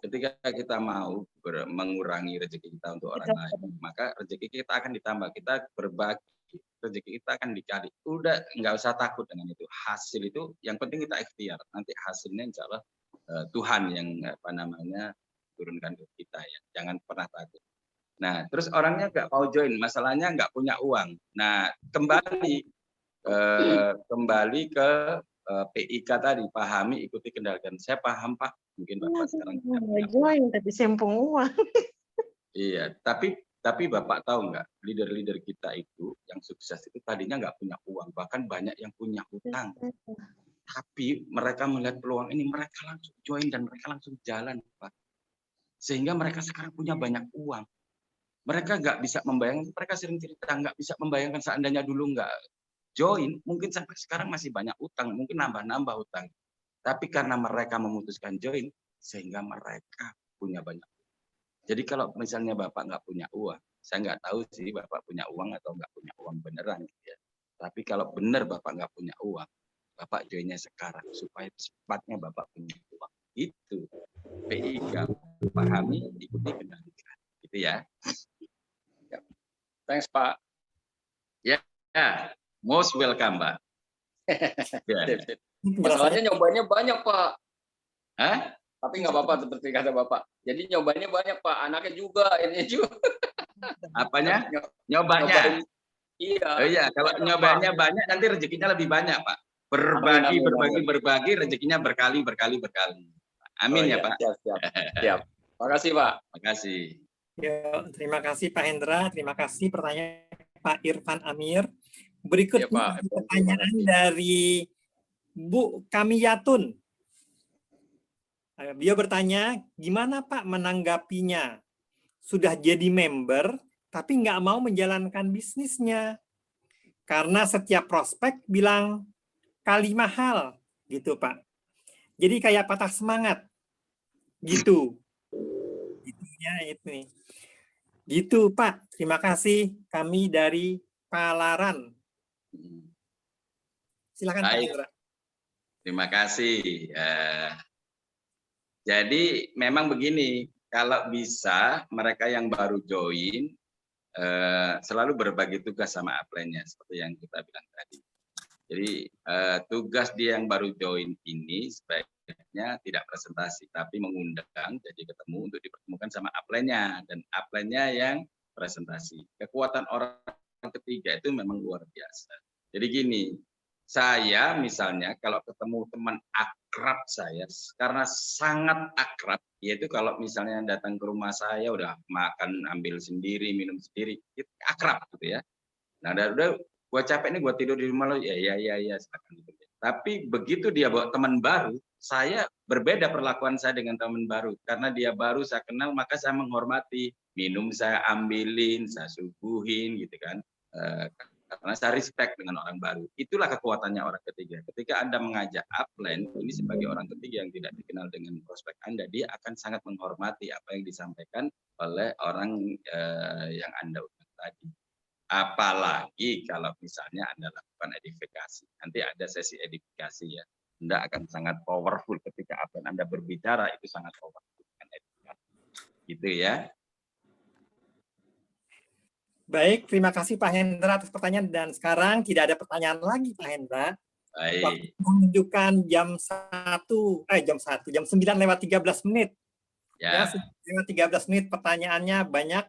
Ketika kita mau mengurangi rezeki kita untuk orang lain, maka rezeki kita akan ditambah. Kita berbagi, rezeki kita akan dikali. Udah nggak usah takut dengan itu. Hasil itu yang penting kita ikhtiar. Nanti hasilnya insya Allah Tuhan yang apa namanya turunkan ke kita ya. Jangan pernah takut. Nah, terus orangnya nggak mau join, masalahnya nggak punya uang. Nah, kembali ke PIK tadi, pahami, ikuti, kendalikan. Saya paham Pak, mungkin Bapak sekarang join tapi sempung uang. Iya, tapi Bapak tahu nggak, leader-leader kita itu yang sukses itu tadinya nggak punya uang, bahkan banyak yang punya hutang. Tapi mereka melihat peluang ini, mereka langsung join dan mereka langsung jalan, Pak. Sehingga mereka sekarang punya banyak uang. Mereka nggak bisa membayangkan, mereka sering cerita nggak bisa membayangkan seandainya dulu nggak join, mungkin sampai sekarang masih banyak utang, mungkin nambah-nambah utang. Tapi karena mereka memutuskan join, sehingga mereka punya banyak. Jadi kalau misalnya Bapak nggak punya uang, saya nggak tahu sih Bapak punya uang atau nggak punya uang beneran. Gitu ya. Tapi kalau benar Bapak nggak punya uang, Bapak joinnya sekarang supaya cepatnya Bapak punya uang. Itu PIK, pahami, ikuti, kendalikan. Gitu ya. Thanks Pak. Ya, most welcome Pak. Ya. Masalahnya nyobanya banyak Pak. Hah? Tapi nggak apa-apa seperti kata Bapak. Jadi nyobanya banyak Pak, anaknya juga, ini juga. Apanya? Nyobanya. Iya. Oh iya, kalau nyobanya banyak nanti rezekinya lebih banyak, Pak. Berbagi, Amin, berbagi, amin. berbagi, rezekinya berkali. Amin ya, Pak. Siap. Makasih Pak. Makasih. Terima kasih Pak Hendra, terima kasih pertanyaan Pak Irfan Amir. Iya, Berikutnya Pak. pertanyaan dari Bu Kamiyatun. Beliau bertanya, gimana Pak menanggapinya? Sudah jadi member, tapi nggak mau menjalankan bisnisnya. Karena setiap prospek bilang kali mahal, gitu Pak. Jadi kayak patah semangat, gitu. Gitunya itu nih. Gitu Pak, terima kasih. Kami dari Palaran. Silakan Pak Baik. Hendra. Terima kasih. Jadi memang begini, kalau bisa mereka yang baru join selalu berbagi tugas sama upline-nya seperti yang kita bilang tadi. Jadi tugas dia yang baru join ini sebaiknya tidak presentasi tapi mengundang jadi ketemu untuk dipertemukan sama upline-nya dan upline-nya yang presentasi. Kekuatan orang ketiga itu memang luar biasa. Jadi gini, saya misalnya kalau ketemu teman akrab saya karena sangat akrab, yaitu kalau misalnya datang ke rumah saya udah makan ambil sendiri minum sendiri itu akrab gitu ya. Nah udah gua capek nih gua tidur di rumah lo ya silakan gitu. Tapi begitu dia bawa teman baru, saya berbeda perlakuan saya dengan teman baru karena dia baru saya kenal maka saya menghormati, minum saya ambilin, saya suguhin gitu kan. Karena saya respect dengan orang baru. Itulah kekuatannya orang ketiga. Ketika Anda mengajak upline, ini sebagai orang ketiga yang tidak dikenal dengan prospek Anda, dia akan sangat menghormati apa yang disampaikan oleh orang yang Anda undang tadi. Apalagi kalau misalnya Anda lakukan edifikasi. Nanti ada sesi edifikasi ya. Anda akan sangat powerful ketika upline Anda berbicara, itu sangat powerful dengan edifikasi. Gitu ya. Baik, terima kasih Pak Hendra atas pertanyaan dan sekarang tidak ada pertanyaan lagi Pak Hendra. Baik. Menunjukkan jam 9:13 menit. Ya. 13 menit pertanyaannya banyak.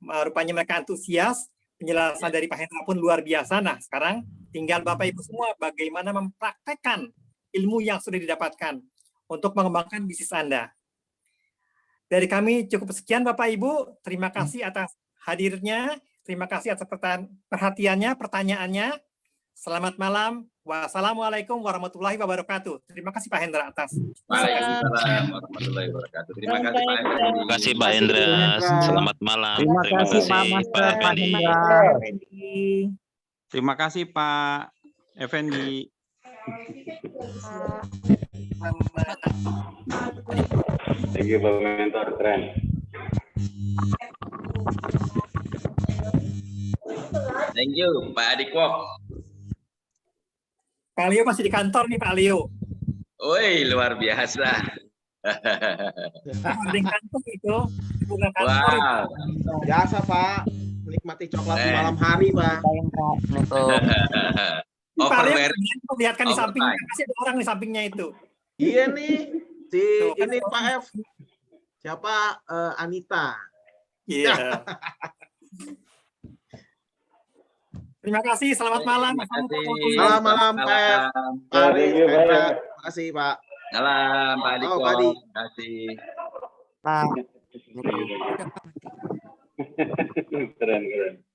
Rupanya mereka antusias. Penjelasan dari Pak Hendra pun luar biasa. Nah, sekarang tinggal Bapak Ibu semua bagaimana mempraktekkan ilmu yang sudah didapatkan untuk mengembangkan bisnis Anda. Dari kami cukup sekian Bapak Ibu. Terima kasih atas hadirnya, terima kasih atas perhatiannya, pertanyaannya. Selamat malam. Wassalamualaikum warahmatullahi wabarakatuh. Terima kasih Pak Hendra atas. Waalaikumsalam warahmatullahi wabarakatuh. Terima kasih Pak Hendra. Terima kasih Pak Hendra. Selamat malam. Terima kasih Pak Master, Pak Hendra. Terima kasih Pak Effendi. Thank you Pak Mentor, keren. Thank you Pak Adikwo. Pak Leo masih di kantor nih Pak Leo. Woi, luar biasa. Di kantor itu, bukan kantor. Wow. Biasa Pak, menikmati coklat di malam hari Pak. Pak Leo perlihatkan di sampingnya, masih ada orang di sampingnya itu. Iya nih, ini Pak F. Siapa? Anita. Iya. Terima kasih, selamat malam. Selamat malam Pak F. Terima kasih Pak. Salam Pak Adiko. Terima kasih. Keren.